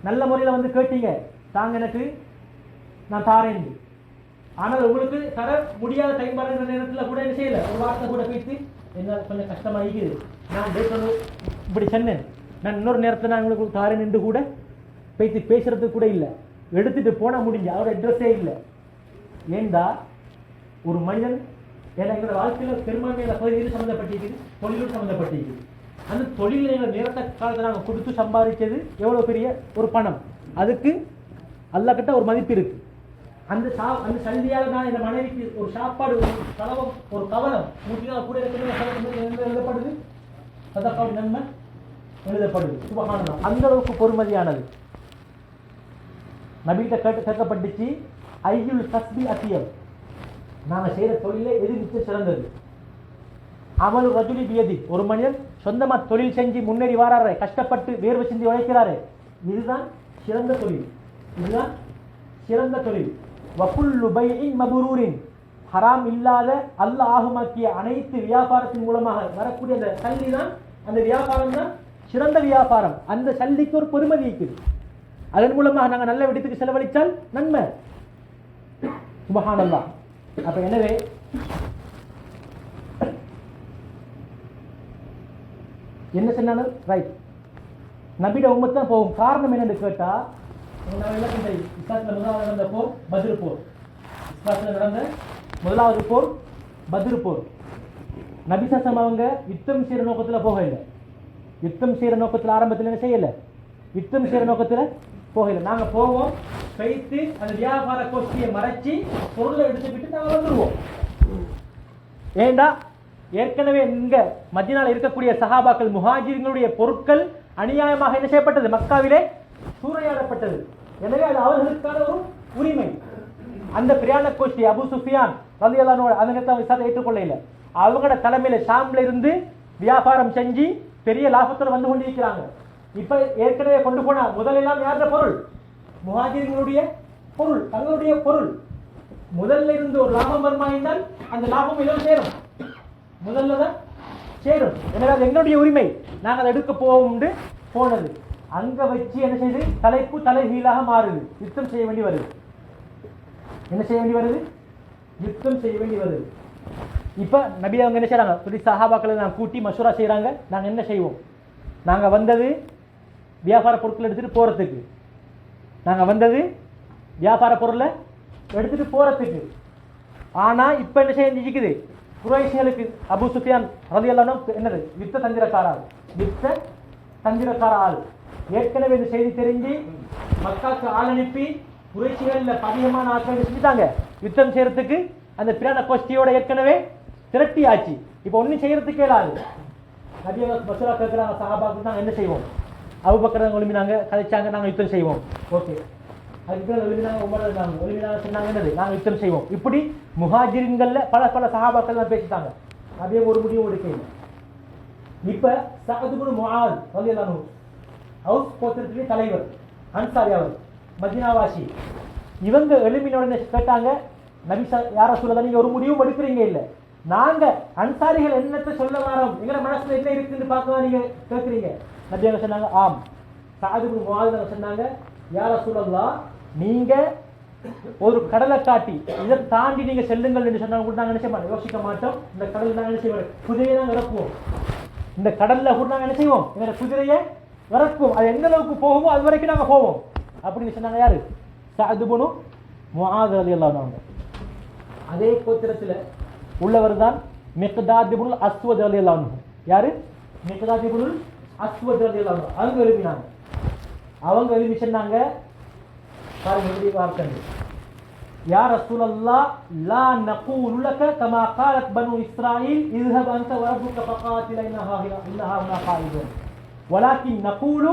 நல்ல முறையில் வந்து கேட்டீங்க, தாங்க எனக்கு நான் தாரேன். ஆனால் உங்களுக்கு தர முடியாத டைம் வர நேரத்தில் கூட என்ன செய்யல, ஒரு வார்த்தை கூட பேசி என்ன கொஞ்சம் கஷ்டமா இருக்குது, நான் இப்படி சொன்னேன், நான் இன்னொரு நேரத்தில் நான் உங்களுக்கு தாரேன் என்று கூட பேசி பேசுறதுக்கு கூட இல்லை. எடுத்துட்டு போன முடிஞ்ச அவரோட அட்ரஸே இல்லை. ஏண்டா ஒரு மனிதன் எங்களோட வாழ்க்கையில் பெரும்பான்மையான பகுதியில் சம்மந்தப்பட்டிருக்குது, தொழிலும் சம்மந்தப்பட்டிருக்குது. அந்த தொழில் நேரத்தை காலத்தை நாங்கள் கொடுத்து சம்பாதிச்சது எவ்வளோ பெரிய ஒரு பணம், அதுக்கு அல்லாஹ்கிட்ட ஒரு மதிப்பு இருக்கு. அந்த சந்தியால் நான் இந்த மனைவிக்கு ஒரு சாப்பாடு, ஒரு கலவம், ஒரு கவனம் ஊட்டினால் கூட எழுதப்படுது, சதகாவுடைய நன்மை எழுதப்படுது. சுபஹானல்லாஹ். அந்த அளவுக்கு பொறுமதியானது. நபிகிட்ட கேட்கப்பட்டுச்சு, ஐயுல் கஸ்பி அத்தியம், நாங்கள் செய்கிற தொழிலே எது மிச்சம் சிறந்தது? அமலு ரஜுலி பியதி, ஒரு மனிதன் சொந்தமா தொழில் செஞ்சு முன்னேறி வராரு, கஷ்டப்பட்டு வேர்வை செஞ்சு உழைக்கிறாரு, இதுதான் சிறந்த தொழில். இதுதான் சிறந்த தொழில். வகுல்லு பைஇன் மபுரூரின், ஹராம் இல்லாத அல்லாஹ் ஆகுமாக்கிய அனைத்து வியாபாரத்தின் மூலமாக வரக்கூடிய அந்த சல்லி தான், அந்த வியாபாரம் தான் சிறந்த வியாபாரம். அந்த சல்லிக்கு ஒரு பெருமதி இருக்குது. அதன் மூலமாக நாங்கள் நல்ல விடத்துக்கு செலவழித்தால் நன்மை. சுப்ஹானல்லாஹ். அப்ப எனவே என்ன சொன்னாலும் ரைட், நபியோட உம்மத் தான் போகும். காரணம் என்னன்னு கேட்டா, இஸ்லாத்தில் முதலாவது நடந்த போர் பத்ர் போர். இஸ்லாத்தில் நடந்த முதலாவது போர் பத்ர் போர். நபி ஸல்லல்லாஹு அவங்க யுத்தம் செய்கிற நோக்கத்தில் போக இல்லை. யுத்தம் செய்கிற நோக்கத்தில் ஆரம்பத்தில் என்ன செய்யலை, யுத்தம் செய்கிற நோக்கத்தில் போகல. நாங்கள் போவோம், வைத்து அந்த வியாபார கோஷ்டியை மறைச்சி பொருளை எடுத்துக்கிட்டு நாங்கள் வந்துடுவோம். ஏண்டா ஏற்கனவே இங்க மதீனால இருக்கக்கூடிய சஹாபாக்கள் முஹாஜிர்களுடைய பொருட்கள் அநியாயமாக என்ன செய்யப்பட்டது, மக்காவிலே சூறையாடப்பட்டது. எனவே அது அவர்களுக்கான ஒரு உரிமை. அந்த பிரயாண கோஷ்டி அபு சுஃபியான் ரலியல்லாஹு அன்ஹு அந்த விசாரத்தை ஏற்றுக்கொள்ள இல்லை. அவங்களோட தலைமையில ஷாம்ல இருந்து வியாபாரம் செஞ்சு பெரிய லாபத்தில் வந்து கொண்டிருக்கிறாங்க. இப்ப ஏற்கனவே கொண்டு போனா முதலெல்லாம் யாருடைய பொருள்? முஹாஜிர்களுடைய பொருள், தங்களுடைய பொருள். முதல்ல இருந்து ஒரு லாபம் வருமா என்றால் அந்த லாபம் எல்லாம் சேரும், முதல்ல தான் சேரும். எனவே அது எங்களுடைய உரிமை, நாங்கள் அதை எடுக்க போவோம் போனது. அங்க வச்சு என்ன செய்யுது, தலைப்பு தலைகீழாக மாறுது. யுத்தம் செய்ய வேண்டி வருது. என்ன செய்ய வேண்டி வருது? யுத்தம் செய்ய வேண்டி வருது. இப்ப நபி அவங்க என்ன செய்யறாங்க, சொல்லி சஹாபாக்களை நான் கூட்டி மசூரா செய்யறாங்க. நாங்க என்ன செய்வோம், நாங்க வந்தது வியாபார பொருட்கள் எடுத்துட்டு போறதுக்கு, நாங்க வந்தது வியாபார பொருளை எடுத்துட்டு போறதுக்கு. ஆனா இப்ப என்ன செய்ய இருக்குது, குறைஷிகளுக்கு அபு சுஃபியான் ரலியல்லாஹு அன்ஹு என்னது, யுத்த தந்திரக்கார ஆள். ஏற்கனவே இந்த செய்தி தெரிஞ்சு மக்காவுக்கு ஆள் அனுப்பி குறைஷிகள்ல அதிகமான ஆட்கள் செஞ்சுட்டாங்க யுத்தம் செய்யறதுக்கு. அந்த பிரயாண கோஷ்டியோட ஏற்கனவே திரட்டி ஆச்சு. இப்ப ஒன்னும் செய்யறதுக்கு இயலாது. நபியை மசூரா கேட்கிறாங்க சஹாபாக்கள், நாங்கள் என்ன செய்வோம், அபூபக்கர் எழுப்பினாங்க, கதைச்சாங்க, நாங்கள் யுத்தம் செய்வோம். ஓகே, அதுக்கு எழுப்பினாங்க, உமர் எழுப்பினாங்க, சொன்னாங்க என்னது, நாங்கள் யுத்தம் செய்வோம். இப்படி முஹாஜிரின்கள்ல பல பல சஹாபாக்கள் தான் பேசிட்டாங்க. அப்படியே ஒரு முடிவும் எடுக்கல. இப்ப சஅத் இப்னு முஆத் ரலியல்லாஹு அன்ஹு, ஹவுஸ் கோத்திரத்திலே தலைவர், அன்சாரி, அவர் மதீனாவாசி. இவங்க எழுப்பின உடனே கேட்டாங்க, நபி யா ரசூலல்லாஹ், நீங்க ஒரு முடிவும் எடுக்கிறீங்க இல்ல, நாங்க அன்சாரிகள் என்னத்தை சொல்ல வரோம், எங்க மனசுல என்ன இருக்குன்னு பார்க்க நீங்க கேட்கறீங்க. நபி அவங்க சொன்னாங்க, ஆம். சஅத் இப்னு முஆத் சொன்னாங்க, யா ரசூலல்லாஹ், நீங்க ஒரு கடலை காட்டி இதை தாண்டி நீங்க செல்லுங்கள் என்று சொன்னாங்க கூட நாங்க என்ன செய்ய யோசிக்க மாட்டோம். இந்த கடல் நாங்க என்ன செய்வோம், குதிரையை நாங்க இறக்குவோம். இந்த கடல்ல கூட நாங்க என்ன செய்வோம், எங்க குதிரையை இறக்குவோம். அது எந்த அளவுக்கு போகுமோ அது வரைக்கும் நாங்க போவோம் அப்படின்னு சொன்னாங்க. யாரு? சஅத் இப்னு முஆத் ரலியல்லாஹு அன்ஹு. அதே கோத்திரத்துல உள்ளவர் தான் மிக்தாத் இப்னுல் அஸ்வத் ரலியல்லாஹு அன்ஹு. யாரு? மிக்தாத் இப்னுல் அஸ்வத் ரலியல்லாஹு அன்ஹு. அவங்க எழுப்பினாங்க. அவங்க எழுப்பி சொன்னாங்க, பாருங்க எப்படி வார்த்தை, யா ரசூலல்லாஹ், லா நகூலு லக கமா قالت பனு இஸ்ராயீல் இذهب انت وربك فقاتل انها هنا قائدون ولكن نقول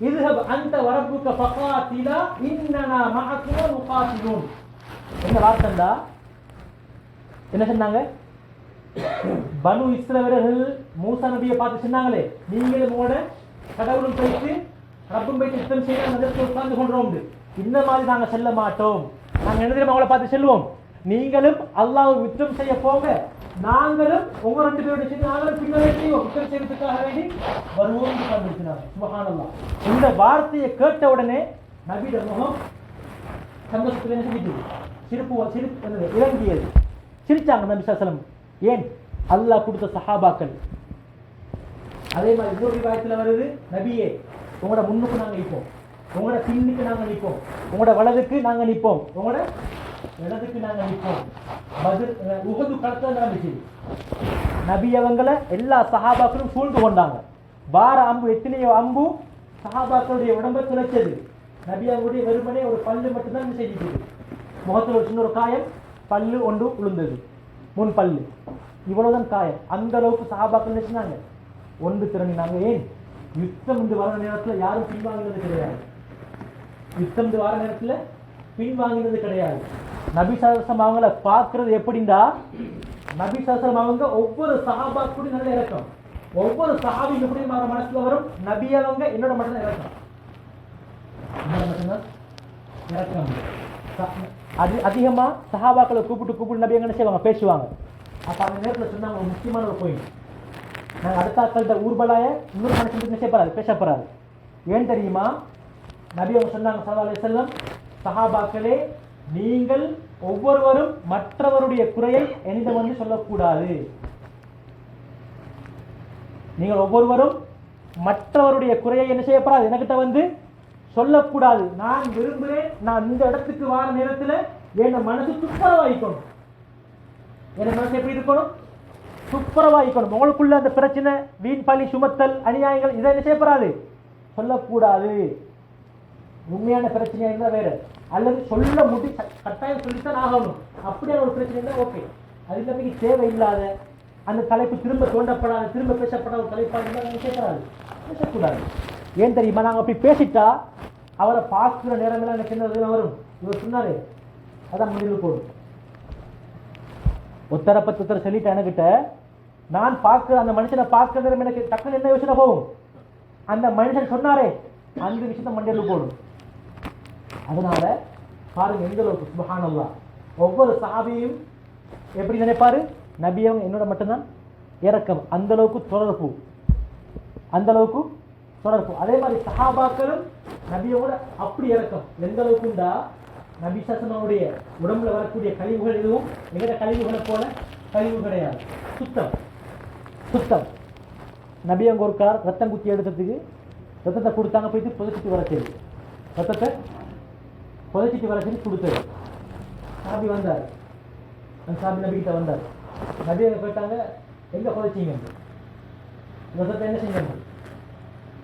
اذهب انت وربك فقاتلا اننا معكم مقاتلون. என்ன வார்த்தைடா, என்ன சொன்னாங்க? பனு இஸ்ரவேலர்கள் மூசா நபியை பார்த்து சொன்னாங்களே, நீங்களும் உங்களோட கடவுளும் போயிட்டு ரப்பும் போயிட்டு யுத்தம் செய்ய அந்த உட்கார்ந்து கொள்றோம். இந்த மாதிரி நாங்க செல்ல மாட்டோம். நாங்க என்ன தெரியுமா அவங்கள பார்த்து செல்வோம், நீங்களும் அல்லாஹ்வை யுத்தம் செய்ய போங்க, நாங்களும் உங்க ரெண்டு பேரோட சேர்ந்து நாங்களும் பின்னாடி செய்வோம், யுத்தம் செய்யறதுக்காக வேண்டி வருவோம் பண்ணிருக்கிறாங்க. சுப்ஹானல்லாஹ். இந்த வார்த்தையை கேட்ட உடனே நபியோட முகம் சந்தோஷத்துல என்ன செஞ்சுது, சிரிப்பு இறங்கியது. சிரிச்சாங்க நபி ஸல்லல்லாஹு அலைஹி வஸல்லம். ஏன்? அல்லாஹ் கொடுத்த சஹாபாக்கள். அதே மாதிரி இன்னொரு ரிவாயத்துல வருது, நபியே உங்களோட முன்னுக்கு நாங்க நிற்போம், உங்களோட பின்னுக்கு நாங்க நிற்போம், உங்களோட வலதுக்கு நாங்க நிற்போம், உங்களோட இடதுக்கு நாங்க நிற்போம். உஹது களத்துல நடந்துச்சு. நபி அவங்களை எல்லா சஹாபாக்களும் சூழ்ந்து கொண்டாங்க. வார அம்பு, எத்தனையோ அம்பு சஹாபாக்களுடைய உடம்பை துளைச்சது. நபி அவங்களுடைய வெறுமனே ஒரு பல்லு மட்டும்தான் செஞ்சுட்டு, முகத்தில் ஒரு சின்ன ஒரு காயம், பல்லு ஒன்று விழுந்தது, முன் பல்லு, இவ்வளவுதான் காயம். அந்த அளவுக்கு சஹாபாக்கள் நினைச்சாங்க, ஒன்று திறனினாங்க. ஏன்? யுத்தம் இந்த வர நேரத்தில் யாரும் பின்வாங்கினது கிடையாது. யுத்தம் இந்த வர நேரத்தில் பின்வாங்கினது கிடையாது. நபி ஸல்லல்லாஹு அலைஹி வஸல்லம் அவங்கள பார்க்கறது எப்படின்னா, நபி ஸல்லல்லாஹு அலைஹி வஸல்லம் அவங்க ஒவ்வொரு சஹாபாக்கூட நல்ல இறக்கம், ஒவ்வொரு சஹாபிக்கு எப்படி மனசுல வரும், நபி அவங்க என்னோட மட்டும்தான் இறக்கம், என்னோட மட்டும்தான் இறக்கம். அது அதிகமா சஹாபாக்களை கூப்பிட்டு நபி என்ன செய்வாங்க, பேசுவாங்க. அப்ப அந்த நேரத்தில் சொன்னாங்க ஒரு முக்கியமான ஒரு பாயிண்ட், நாங்கள் அடுத்த ஆட்கள்கிட்ட ஊர்வலாய இன்னொரு மனுஷன் என்ன செய்யப்படாது, பேசப்படாது. ஏன் தெரியுமா? நபி அவங்க சொன்னாங்க ஸல்லல்லாஹு அலைஹி வஸல்லம், சஹாபாக்களே, நீங்கள் ஒவ்வொருவரும் மற்றவருடைய குறையை என்னிடம் வந்து சொல்லக்கூடாது. நீங்கள் ஒவ்வொருவரும் மற்றவருடைய குறையை என்ன செய்யப்படாது, எனக்கிட்ட வந்து சொல்லக்கூடாது. நான் விரும்புகிறேன், நான் இந்த இடத்துக்கு வர நேரத்தில் என் மனசு துப்புரவாயிக்கணும். என் மனசு எப்படி இருக்கணும்? துப்புரவாயிக்கணும். உங்களுக்குள்ள அந்த பிரச்சனை, வீண் பழி சுமத்தல், அநியாயங்கள், இதை என்ன செய்யப்படாது, சொல்லக்கூடாது. உண்மையான பிரச்சனையா இருந்தால் வேற, அல்லது சொல்ல கட்டாயம் சொல்லித்தான் ஆகணும். அப்படியான ஒரு பிரச்சனை இருந்தால் ஓகே. அது நம்பிக்கை தேவையில்லாத அந்த தலைப்பு திரும்ப தோண்டப்படாது, திரும்ப பேசப்படாத ஒரு தலைப்பாக இருந்தால் நாங்கள் கேட்கறாது, பேசக்கூடாது. ஏன் தெரியுமா? நாங்கள் அப்படி பேசிட்டா அவரை பார்க்குற நேரமெல்லாம் எனக்கு என்ன வரும், இவர் சொன்னாரு அதான் முடிவு போடும். ஒத்தரை பத்து ஒருத்தர் சொல்லிட்டேன் என்கிட்ட, நான் பார்க்குற அந்த மனுஷனை பார்க்குற நேரம் எனக்கு டக்குன்னு என்ன யோசனை போகும், அந்த மனுஷன் சொன்னாரே அந்த விஷயத்த மண்டையில் போடும். அதனால பாருங்க எந்த அளவுக்கு சுப்ஹானல்லாஹ், ஒவ்வொரு சஹாபியும் எப்படி நினைப்பாரு, நபி அவங்க என்னோட மட்டும்தான் இறக்கம், அந்த அளவுக்கு தொடர்பு, அந்த அளவுக்கு தொடர்பு. அதே மாதிரி சஹாபாக்களும் நபியோட அப்படி இறக்கம். எந்த அளவுக்குண்டா, நபி ஸல்லல்லாஹுடைய உடம்புல வரக்கூடிய கழிவுகள் எதுவும் எங்கட கழிவுகளை போல கழிவு கிடையாது, சுத்தம் சுத்தம். நபி அவங்க ஒரு கார் ரத்தம் குத்தி எடுத்ததுக்கு ரத்தத்தை கொடுத்தாங்க, போயிட்டு புதைச்சிட்டு வர சரி, ரத்தத்தை புதைச்சிட்டு வர சரி கொடுத்தது. சாபி வந்தார், அந்த சாபி நபிக்கிட்ட வந்தார். நபி அங்கே போயிட்டாங்க, எங்கே புதைச்சிங்க, ரத்தத்தை என்ன செஞ்சாங்க,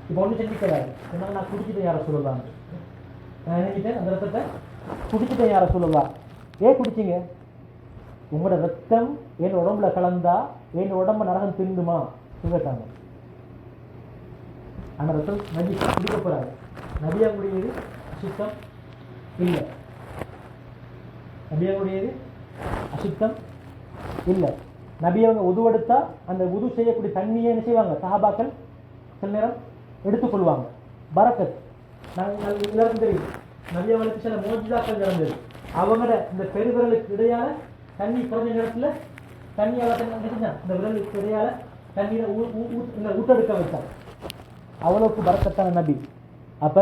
இப்போ ஒன்றும் செஞ்சு கிடையாது. சொன்னாங்க, நான் குடிச்சிட்டேன் யாரை சொல்லலாம், நான் நினைக்கிட்டேன் அந்த ரத்தத்தை குடிச்சிட்டேன் யாரை சொல்லலாம். ஏன் குடிச்சிங்க? உங்களோட ரத்தம் என் உடம்புல கலந்தா என் உடம்பு நரகம் திருந்துமா கேட்டாங்க. ஆனால் ரசூல் நபி குடிக்க போறாரு. நபியாவுடையது அசுத்தம் இல்லை, நபியாவுடையது அசுத்தம் இல்லை. நபி அவங்க உதுவெடுத்தா அந்த உது செய்யக்கூடிய தண்ணியை என்ன செய்வாங்க சஹாபாக்கள் சில நேரம் எடுத்துக்கொள்வாங்க. பரக்கத் நாங்கள் எல்லாருக்கும் தெரியும், நபி அவங்களுக்கு சில மோஜிதாக்கள் நடந்தது. அவங்களோட இந்த பெருவிரலுக்கு இடையால தண்ணி குறைஞ்ச நேரத்தில் தண்ணி இந்த விரலுக்கு இடையால தண்ணீரை ஊட்டெடுக்க வைத்தாங்க. அவ்வளவுக்கு பரக்கத்தான நபி. அப்ப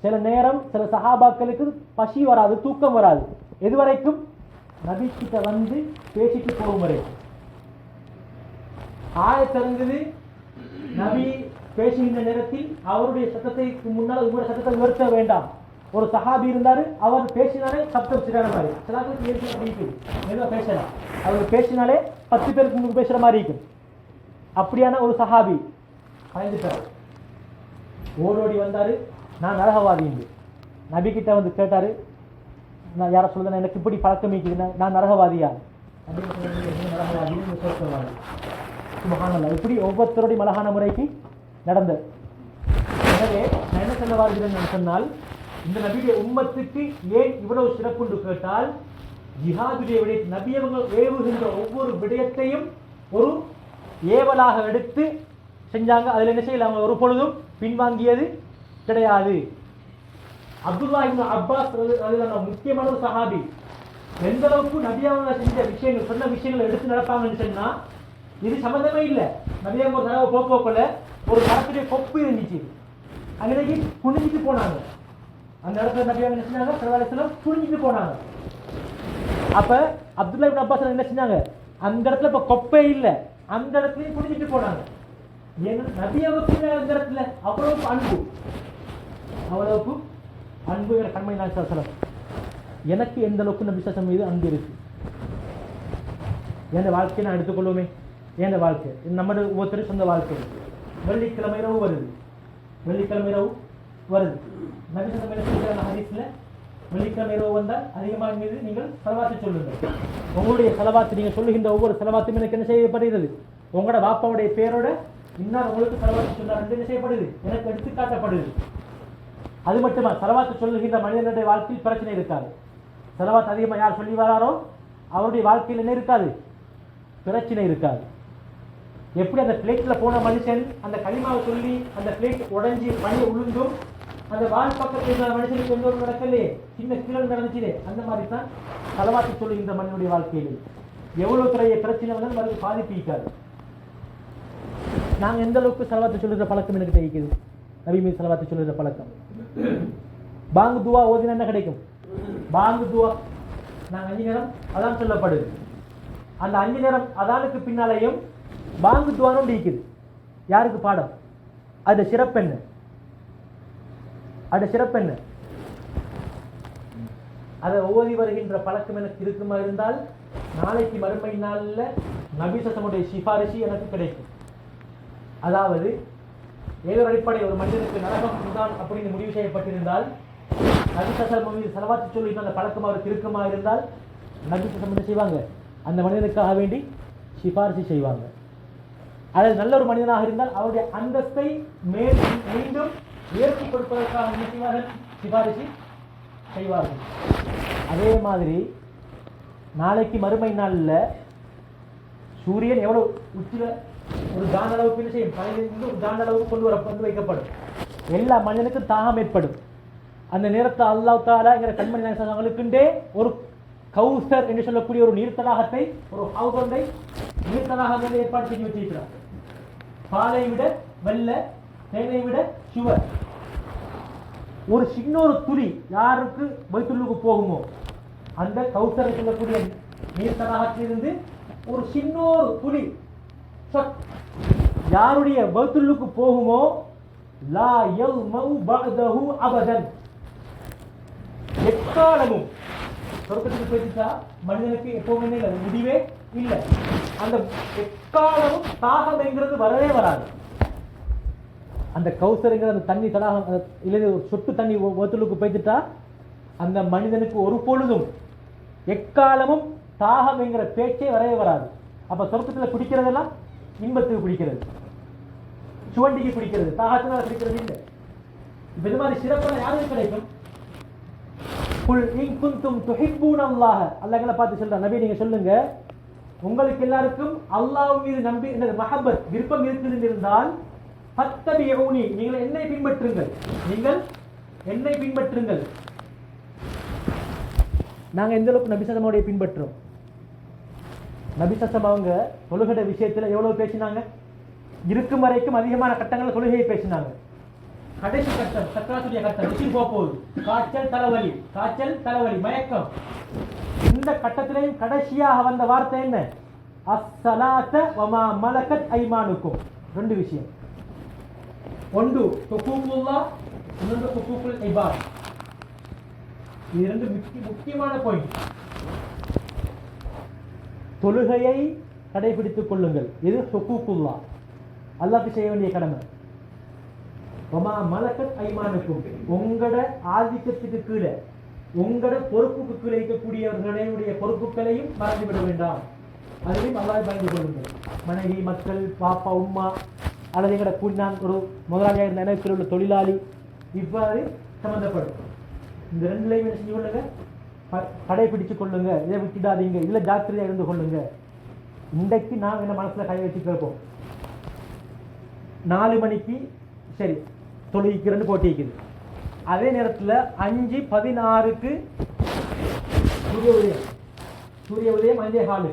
சில நேரம் சில சஹாபாக்களுக்கு பசி வராது, தூக்கம் வராது. எது வரைக்கும்? நபி கிட்ட வந்து பேசிட்டு போகும் வரைக்கும். ஆயத்திறங்குது, நபி பேசுகின்ற நேரத்தில் அவருடைய சத்தத்தை முன்னால் உங்களுடைய சத்தத்தை உயர்த்த வேண்டாம். ஒரு சஹாபி இருந்தாரு, அவர் பேசினாலே சத்தம் சரியான மாதிரி சில பேசலாம். அவர் பேசினாலே 10 பேருக்கு முன்பு பேசுற மாதிரி இருக்கும். அப்படியான ஒரு சஹாபி பயந்துட்டார், ஓடோடி வந்தாரு. நான் நரகவாதி என்று நபி கிட்ட வந்து கேட்டாரு. நான் யாரை சொல்லுறேன், எனக்கு இப்படி பழக்கம் இருக்குது, நான் நரகவாதியா? நரகவாதி சுபஹானல்லாஹ். இப்படி ஒவ்வொருத்தருடைய அழகான முறைக்கு நடந்தது. எனவே நான் என்ன சொல்ல வருகிறேன் சொன்னால், இந்த நபியுடைய உம்மத்துக்கு ஏன் இவ்வளவு சிறப்புண்டு கேட்டால், ஜிஹாதுடைய விடய நபி அவங்க ஏவுகின்ற ஒவ்வொரு விடயத்தையும் ஒரு ஏவலாக எடுத்து செஞ்சாங்க. அதில் என்ன செய்யல, அவங்க ஒரு பொழுதும் பின்வாங்கியது கிடையாது. அப்துல்லா இப்னு அப்பாஸ் முக்கியமான ஒரு சஹாபி. எந்த அளவுக்கு நபி அவங்க செஞ்ச விஷயங்கள், சொன்ன விஷயங்களை எடுத்து நடப்பாங்கன்னு சொன்னா, இது சம்பந்தமே இல்லை. நபி அவங்க ஒரு தடவை போக்கல ஒரு மரத்துடைய கொப்பு இருந்துச்சு, அன்னைக்கு குனிஞ்சிட்டு போனாங்க. அந்த இடத்துல நபி அவங்க என்ன செஞ்சாங்க, சல்லல்லாஹு குனிஞ்சிட்டு போனாங்க. அப்ப அப்துல்லா இப்னு அப்பாஸ் என்ன செஞ்சாங்க, அந்த இடத்துல இப்ப கொப்பே இல்லை, அந்த இடத்துலயும் குனிஞ்சிட்டு போனாங்க. நபி அவங்க அந்த இடத்துல அவ்வளவுக்கு அன்பு, அவ்வளவுக்கு அன்பு. கண்மணி நான் சொல்ல, எனக்கு எந்த அளவுக்கு நபி சசம் மீது அன்பு இருக்கு. என் வாழ்க்கையை நான் எடுத்துக்கொள்ளுமே, என் வாழ்க்கை நம்மளோட ஒவ்வொருத்தரும் சொந்த வாழ்க்கை. வெள்ளிக்கிழமை இரவு வருது, வெள்ளிக்கிழமை இரவு வருது. நபி சசம் என்ன ஹதீஸ்ல, வெள்ளிக்கிழமை இரவு வந்தால் அதிகமாக மீது நீங்கள் செலவாத்து சொல்லுங்கள். உங்களுடைய செலவாத்து நீங்கள் சொல்லுகின்ற ஒவ்வொரு செலவாத்தும் எனக்கு என்ன செய்யப்படுகிறது, உங்களோட பாப்பாவுடைய பேரோட இன்னும் உங்களுக்கு செலவாத்து சொன்னார் என்ன செய்யப்படுது, எனக்கு எடுத்து காட்டப்படுது. அது மட்டுமா, செலவாத்து சொல்லுகின்ற மனிதனுடைய வாழ்க்கையில் பிரச்சனை இருக்காது. செலவாத்து அதிகமாக யார் சொல்லி வராரோ அவருடைய வாழ்க்கையில் என்ன இருக்காது, பிரச்சனை இருக்காது. எப்படி அந்த பிளேட்ல போன மனுஷன் அந்த களிமாவை சொல்லி அந்த பிளேட் உடைஞ்சி பணியை உளுந்தும் அந்த வால் பக்கத்தில் மனுஷனுக்கு எந்த ஒரு நடக்கலையே, சின்ன கீழே நடந்துச்சு, அந்த மாதிரி தான் செலவாத்து சொல்லுகின்ற மனிதனுடைய வாழ்க்கையில் எவ்வளவு பெரிய பிரச்சனை வந்தாலும் மறுபடியும் பாதிப்பிக்காது. நாங்கள் எந்த அளவுக்கு செலவாத்து சொல்லுகிற பழக்கம் எனக்கு தெரிவிக்குது, நபி மீது செலவாத்து சொல்லுகிற பழக்கம். பாங்கு துவா ஓதினா என்ன கிடைக்கும், பாங்கு துவா நாங்கள் 5 நேரம் அதான் சொல்லப்படுது. அந்த 5 நேரம் அதானுக்கு பின்னாலேயும் பாங்கு துவானும் இருக்குது. யாருக்கு பாடம், அது சிறப்பெண்ணு, அது சிறப்பெண்ணு. அதை ஓதி வருகின்ற பழக்கம் எனக்கு இருக்குமா இருந்தால், நாளைக்கு மறுமை நாளில் நபி சசமுடைய சிபாரிசு எனக்கு கிடைக்கும். அதாவது ஏதோ அடிப்படை ஒரு மனிதனுக்கு நரகம் தான் அப்படின்னு முடிவு செய்யப்பட்டிருந்தால், நபி சசம் மீது செலவாத்து சொல்லி அந்த பழக்கம் அவருக்கு இருக்குமா இருந்தால், நபி சசம் என்ன செய்வாங்க, அந்த மனிதனுக்காக வேண்டி சிபாரிசு செய்வாங்க. அதாவது நல்ல ஒரு மனிதனாக இருந்தால் அவருடைய அந்தஸ்தை மீண்டும் உயர்த்தி கொடுப்பதற்காக என்ன செய்வார்கள், சிபாரிசு செய்வார்கள். அதே மாதிரி நாளைக்கு மறுமை நாளில் சூரியன் எவ்வளவு உச்சில ஒரு காந்த அளவுக்கு என்ன செய்யும், தலையிலிருந்து ஒரு காந்த அளவுக்கு கொண்டு வைக்கப்படும். எல்லா மனிதனுக்கும் தாகம் ஏற்படும். அந்த நேரத்தில் அல்லாஹ் தஆலா என்கிற கண்மணி நாயகங்களுக்குண்டே ஒரு கௌசர் என்று சொல்லக்கூடிய ஒரு நீர்த்தடாகத்தை, ஒரு ஹவுஸை நீர்த்தடாக ஏற்பாடு செஞ்சு வச்சிருக்கிறார். பாலை விட வெள்ளை, தேனை விட சுவர். ஒரு சின்ன ஒரு துளி யாருக்கு பைத்துல்லுக்கு போகுமோ, அந்த கௌசர் சொல்லக்கூடிய நீர்த்தடாகத்திலிருந்து ஒரு சின்ன ஒரு துளி யாருடைய பைத்துல்லுக்கு போகுமோ, லா யல்மு பஅதஹு அபதன், எக்காலமும் சொர்க்கத்துக்கு போயிட்டா மனிதனுக்கு எப்பவுமே இல்லை, முடிவே இல்லை. அந்த எக்காலமும் தாகம் என்கிறது வரவே வராது. அந்த கௌசருங்கிற அந்த தண்ணி தடாகம் இல்லை, சொட்டு தண்ணி ஒருத்தலுக்கு போய்த்துட்டா அந்த மனிதனுக்கு ஒரு பொழுதும் எக்காலமும் தாகம் என்கிற பேச்சே வரவே வராது. அப்ப சொர்க்கத்தில் குடிக்கிறதெல்லாம் இன்பத்துக்கு குடிக்கிறது. சுவண்டிக்கு பிடிக்கிறது, தாகத்தினால் பிடிக்கிறது இல்லை. இப்ப இந்த மாதிரி சிறப்பான யாருக்கு கிடைக்கும்? குல் இன் குன்தும் துஹிப்பூனல்லாஹ, அல்லாஹ்களை பார்த்து சொல்றான், நபி நீங்க சொல்லுங்க, உங்களுக்கு எல்லாருக்கும் அல்லாஹ் மீது நம்பி மஹப்பத் விருப்பம் இருக்குது இருந்தால் ஃபத்தபிஊனி, நீங்கள் என்னை பின்பற்றுங்கள், நீங்கள் என்னை பின்பற்றுங்கள். நாங்க எந்த அளவுக்கு நபி ஸல்லல்லாஹு பின்பற்றுறோம்? நபி ஸல்லல்லாஹு அவங்க தொழுகை விஷயத்துல எவ்வளவு பேசினாங்க? இருக்கும் வரைக்கும் அதிகமான கட்டங்கள் தொழுகையை பேசினாங்க. கடைசி கட்டம் சக்கராத்துடைய கட்டம் உயிர் போகுது, காய்ச்சல் தலைவலி, காய்ச்சல் தலைவலி மயக்கம். இந்த கட்டத்திலையும் கடைசியாக வந்த வார்த்தை என்ன? அஸ்ஸலாத வமா மலக்கத் ஐமானுக்கும். ரெண்டு விஷயம், ஒன்று ஹுகூகுல்லாஹ், இன்னொன்று ஹுகூகுல் இபாத். இது ரெண்டு முக்கியமான பாயிண்ட். தொழுகையை கடைபிடித்துக் கொள்ளுங்கள், இது ஹுகூகுல்லாஹ், அல்லாஹ்க்கு செய்ய வேண்டிய கடமை. வமா மலக்கத் ஐமானுக்கும், உங்களோட ஆதிக்கத்துக்கு கீழே, உங்களோட பொறுப்புக்கு கீழே இருக்கக்கூடியவர்களுடைய பொறுப்புகளையும் மறந்துவிட வேண்டாம், அதையும் அல்லாஹ் பயந்து கொள்ளுங்கள். மனைவி, மக்கள், பாப்பா, உம்மா, அல்லது எங்களோட கூடினான் ஒரு முதலாளியாக இருந்த நினைவில் உள்ள தொழிலாளி, இவ்வாறு சம்பந்தப்படும். இந்த ரெண்டுலையும் என்ன செஞ்சு கொள்ளுங்க, கடைபிடிச்சு கொள்ளுங்க, இதை விட்டுடாதீங்க, இதில் ஜாக்கிரதையாக இருந்து கொள்ளுங்க. இன்றைக்கு நான் என்ன மனசுல கை வச்சு கேட்போம், 4 மணிக்கு சரி தொழுகிக்கிறன்னு போட்டிக்குது, அதே நேரத்தில் 5:16க்கு சூரிய உதயம் 5:15.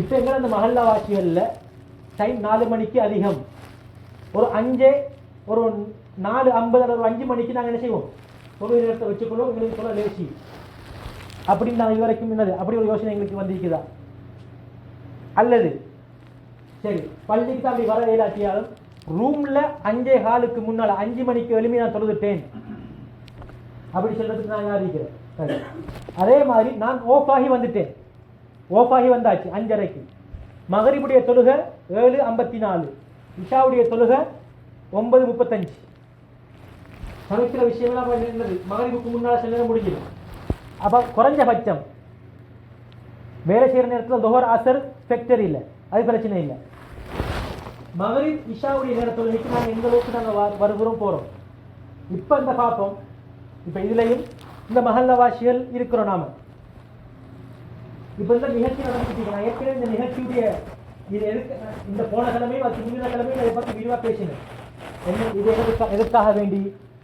இப்போ எங்களை அந்த மஹல்லா வாசிகளில் டைம் 4 மணிக்கு அதிகம், ஒரு 4:50 ஒரு 5 மணிக்கு நாங்கள் என்ன செய்வோம், தொழுகை நேரத்தை வச்சுக்கொள்வோம், எங்களுக்கு சொல்ல லேசி அப்படின்னு நாங்கள் இது வரைக்கும் என்னது அப்படி ஒரு யோசனை எங்களுக்கு வந்திருக்குதா? அல்லது சரி பள்ளிக்கு தான் அப்படி வர இயலாட்டியாலும் ரூம்ல 5:15க்கு முன்னால 5 மணிக்கு எழுப்பி நான் தொழுதுட்டேன் அப்படி சொல்றதுக்கு நான் யாரிக்கிறேன். அதே மாதிரி நான் ஓஃபாகி வந்துட்டேன், ஓஃபாகி வந்தாச்சு 5:30க்கு, மகரிபுடைய தொழுகை 7:54, இஷாவுடைய தொழுகை 9:35. சமைக்கிற விஷயம்லாம் என்னது மகரிபுக்கு முன்னால் சில நேரம் முடிஞ்சிது. அப்போ குறைஞ்சபட்சம் வேலை செய்கிற நேரத்தில் தொஹர் அசர் ஃபேக்டரி இல்லை, அது பிரச்சனை இல்லை. மகரிப் இஷாவுடைய நேர தொழுகைக்கு நாங்கள் எந்த அளவுக்கு நாங்கள் வருகிறோம் போகிறோம். இப்போ இந்த பார்ப்போம், இப்போ இதுலையும் இந்த மஹல்லவாசிகள் இருக்கிறோம் நாம. இப்போ இந்த நிகழ்ச்சி நடந்துட்டு நான் ஏற்கனவே இந்த நிகழ்ச்சியுடைய இது இந்த போன கிழமையும் அது முந்தின கிழமையும் அதை பற்றி விரிவாக பேசினேன். என்ன இது எதற்காக வேண்டி,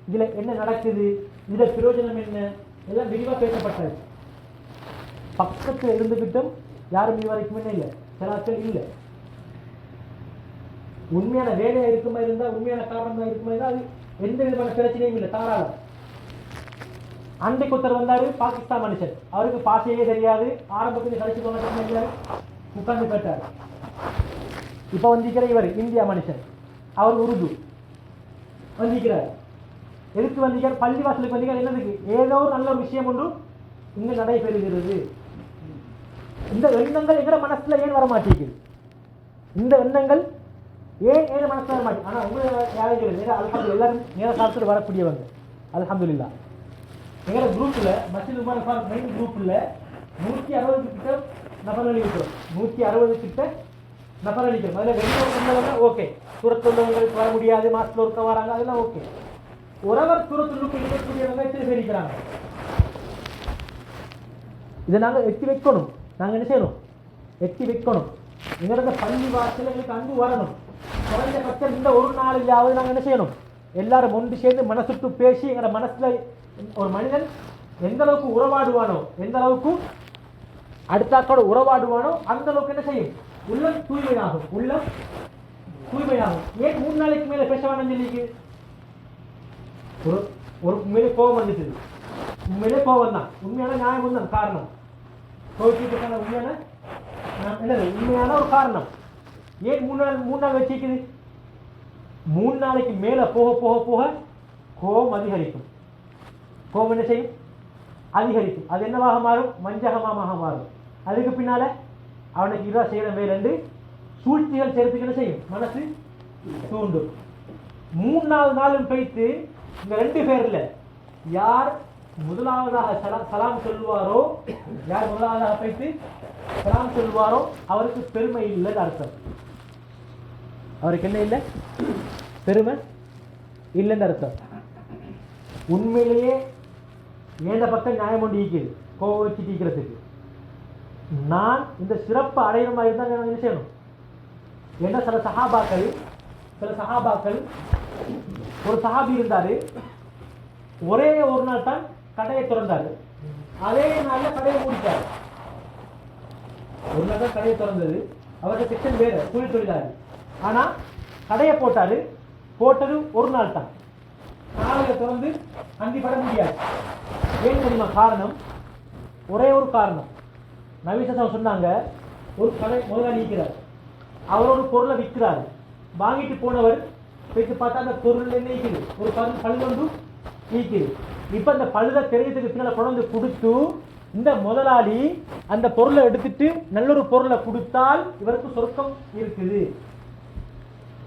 இதில் என்ன நடக்குது, இதில் பிரயோஜனம் என்ன, எல்லாம் விரிவாக பேசப்பட்டது. பக்கத்தில் இருந்துகிட்டும் யாரும் இது வரைக்கும் என்ன இல்லை, சிலாக்கள் இல்லை. உண்மையான வேலையாக இருக்குமா இருந்தால், உண்மையான காரணமாக இருக்குமா இருந்தால் அது எந்த விதமான பிரச்சனையும் இல்லை, தாராளம். அன்றைக்கு ஒருத்தர் வந்தார், பாகிஸ்தான் மனுஷன், அவருக்கு பாஷையே தெரியாது, ஆரம்பத்தில் கழிச்சு போனாரு, உட்கார்ந்து கேட்டார். இப்போ வந்திருக்கிற இவர் இந்தியா மனுஷன், அவர் உருது வந்திருக்கிறார். எதுக்கு வந்திருக்கார்? பள்ளிவாசலுக்கு வந்திருக்கார். என்னதுக்கு? ஏதோ ஒரு நல்ல ஒரு விஷயம் ஒன்று இங்கே நடைபெறுகிறது. இந்த எண்ணங்கள் எங்கட மனசுல ஏன் வர மாட்டேங்குது? இந்த எண்ணங்கள் ஏன் மனசுல வர மாட்டேங்குது? ஆனால் உங்களை யாரையும் சொல்லுங்க, அல்ஹம்துலில்லாஹ் எல்லாரும் நேர காலத்தில் வரக்கூடியவங்க, அல்ஹம்துலில்லாஹ். எங்களோட குரூப்பில் மஸ்ஜித் உமர் ஃபாரூக் மெயின் குரூப்பில் 160 கிட்ட நபர் அளிக்கிறோம், 160 கிட்ட நபர் அளிக்கிறோம். அதில் வெளியே ஓகே, தூரத்துள்ளவங்களுக்கு வர முடியாது, மாசத்தில் ஒருக்க வராங்க, அதெல்லாம் ஓகே. ஒருவர் தூரத்துள்ளுக்கு இருக்கக்கூடியவங்க எத்தனை பேர் இருக்கிறாங்க? இதை நாங்கள் எட்டி வைக்கணும். நாங்கள் என்ன செய்யணும்? எட்டி வைக்கணும். எங்களோட பள்ளி வாசல் எங்களுக்கு அன்பு வரணும். குறைஞ்சபட்சம் இந்த ஒரு நாளையாவது நாங்கள் என்ன செய்யணும்? எல்லாரும் ஒன்று சேர்ந்து மனசுட்டு பேசி எங்களோட மனசுல ஒரு மனிதன் எந்த அளவுக்கு உறவாடுவானோ, எந்த அளவுக்கு அடுத்தாக்கோட உறவாடுவானோ அந்த அளவுக்கு என்ன செய்யும்? உள்ளம் தூய்மையாகும், உள்ளம் தூய்மையாகும். ஏன் 3 நாளைக்கு மேல பேச வேண்டாம் சொல்லிக்கு? ஒரு உண்மையிலே கோபம் வந்துட்டு, உண்மையிலே கோபம் தான், உண்மையான நியாயம் தான் காரணம். கோபிக்கிறதுக்கான உண்மையான என்னது உண்மையான ஒரு காரணம். ஏன் 3 நாள் வச்சிருக்குது? 3 நாளைக்கு மேல போக போக போக கோபம் அதிகரிக்கும். கோபம் என்ன செய்யும்? அதிகரிக்கும். அது என்னவாக மாறும்? வஞ்சகமாக மாறும். அதுக்கு பின்னால அவனுக்கு இதா செய்யற வேலை சூழ்ச்சிகள் சேர்த்துக்கு என்ன செய்யும்? மனசு தூண்டும். 3 நாளும் கழித்து இந்த 2 பேர்ல யார் முதலாவதாக சலாம் சொல்வாரோ, யார் முதலாவதாக போயிட்டு சலாம் சொல்வாரோ அவருக்கு பெருமை இல்லைன்னு அர்த்தம். அவருக்கு என்ன இல்லை? பெருமை இல்லைன்னு அர்த்தம். உண்மையிலேயே ஏந்த பக்கம் நியாயம் ஒன்று ஈக்குது, கோவம் வச்சு தீக்கிறதுக்கு. நான் இந்த சிறப்பு அடையிற மாதிரி இருந்தால் நான் என்ன செய்யணும்? ஏன்னா சில சஹாபாக்கள் ஒரு சஹாபி இருந்தாரு, ஒரே ஒரு நாள் தான் கடையை திறந்தாரு, அதே நாள்ல கடையை மூடிட்டாரு. ஒரு நாள் தான் கடையை திறந்தது, அவருக்கு செக்ஷன் வேற, கூலி தொழிலாளி. ஆனா கடையை போட்டது ஒரு நாள் தான். காலையில திறந்து அந்தி பட முடியாது. ஏன் தெரியுமா காரணம்? ஒரே ஒரு காரணம். நவீசம் சொன்னாங்க, ஒரு கடை முதலாளி இருக்கிறார், அவர் ஒரு பொருளை விற்கிறாரு. வாங்கிட்டு போனவர் போயிட்டு பார்த்தா அந்த பொருள் என்ன இருக்குது? ஒரு பழுதொன்று நீக்குது. இப்ப அந்த பழுதை தெரியறதுக்கு பின்னால கொண்டு கொடுத்து இந்த முதலாளி அந்த பொருளை எடுத்துட்டு நல்லொரு பொருளை கொடுத்தால் இவருக்கு சொர்க்கம் இருக்குது.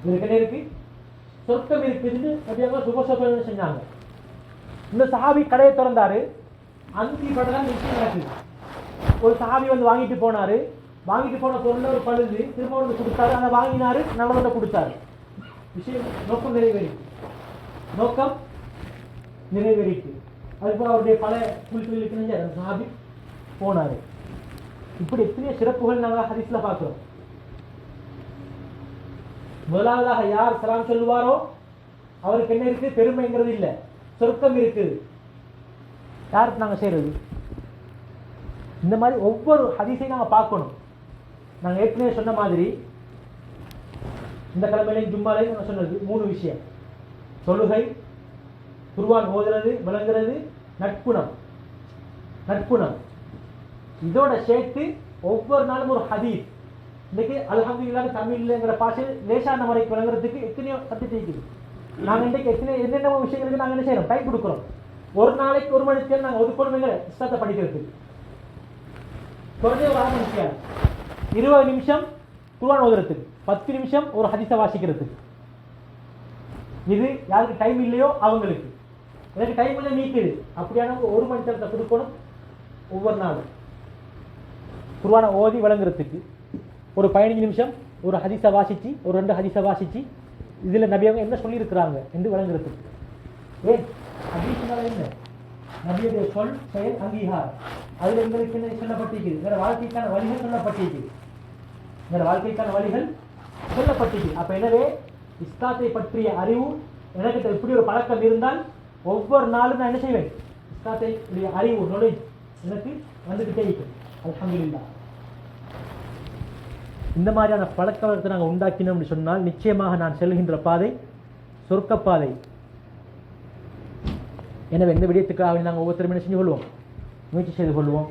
இவருக்கு என்ன இருக்கு? சொர்க்கம் இருக்குதுன்னு சுபசோபம் செஞ்சாங்க. இந்த சஹாபி கடையை திறந்தாரு, அந்தி படம் நிச்சயம் நடக்குது. ஒரு சஹாபி வந்து வாங்கிட்டு போனாரு, வாங்கிட்டு போன பொருள் ஒரு பழுது, திரும்ப வந்து கொடுத்தாரு, அதை வாங்கினாரு, நல்லவந்த கொடுத்தாரு. விஷயம் நோக்கம் நிறைவேறிட்டு அதுபோல அவருடைய பல குழுக்களுக்கு அந்த சஹாபி போனாரு. இப்படி எத்தனையோ சிறப்புகள் நாங்கள் ஹதீஸ்ல பார்க்கிறோம். முதலாவதாக யார் சலாம் சொல்லுவாரோ அவருக்கு என்ன இருக்கு? பெருமைங்கிறது இல்லை, சொர்க்கம் இருக்குது. யாருக்கு நாங்கள் செய்யறது? இந்த மாதிரி ஒவ்வொரு ஹதீஸையும் நாங்கள் பார்க்கணும். நாங்கள் ஏற்கனவே சொன்ன மாதிரி இந்த கிழமையிலையும் ஜும்மாலையும் நாங்கள் சொன்னது 3 விஷயம்: தொழுகை, குர்ஆன் ஓதுறது, விளங்குறது, நட்புணம். இதோட சேர்த்து ஒவ்வொரு நாளும் ஒரு ஹதீஸ். இன்னைக்கு அல்ஹம்துலில்லாஹ் தமிழ்ங்கிற பாஷை லேசான முறைக்கு விளங்குறதுக்கு எத்தனையோ சப்ஜெக்ட் இருக்குது. நாங்கள் இன்றைக்கு என்னென்ன விஷயங்களுக்கு நாங்கள் என்ன செய்யறோம்? டைம் கொடுக்குறோம். ஒரு நாளைக்கு 1 மணி நேரம் நாங்கள் ஒதுக்கணுங்கிற புத்தகத்தை படிக்கிறதுக்கு. குறைஞ்ச ஒரு 1/2 மணி நேரம், 20 நிமிஷம் குர்ஆன் ஓதுறதுக்கு, 10 நிமிஷம் ஒரு ஹதீஸை வாசிக்கிறதுக்கு. இது யாருக்கு டைம் இல்லையோ அவங்களுக்கு. எனக்கு டைம் இல்லை நீக்குது அப்படியான 1 மணி நேரத்தை கொடுக்கணும் ஒவ்வொரு நாளும். குர்ஆனை ஓதி விளங்குறதுக்கு ஒரு 15 நிமிஷம் ஒரு ஹதீஸை வாசிச்சு, ஒரு 2 ஹதீஸை வாசிச்சு இதுல நபி அவங்க என்ன சொல்லியிருக்கிறாங்க என்று விளங்குறதுக்கு. ஏன் ஹதீஸ்னால என்ன? நபியுடைய சொல், செயல், அங்கீகாரம். அதுல எங்களுக்கு என்ன சொல்லப்பட்டிருக்கு? வேற வாழ்க்கைக்கான வழிகள் சொல்லப்பட்டிருக்கு. அப்ப எனவே இஸ்லாத்தை பற்றிய அறிவு எனக்கு இப்படி ஒரு பழக்கம் இருந்தால் ஒவ்வொரு நாளும் நான் என்ன செய்வேன்? இஸ்லாத்தை அறிவு knowledge எனக்கு வந்துகிட்டே இருக்கும். அல்ஹம்துலில்லாஹ். இந்த மாதிரியான பழக்க வழக்கத்தை நாங்கள் உண்டாக்கினோம்னு சொன்னால் நிச்சயமாக நான் செல்கின்ற பாதை சொர்க்கப்பாதை. எனவே எந்த விடயத்துக்காக நாங்கள் ஒவ்வொருத்தரும் என்ன செஞ்சு கொள்வோம்? முயற்சி செய்து கொள்வோம்.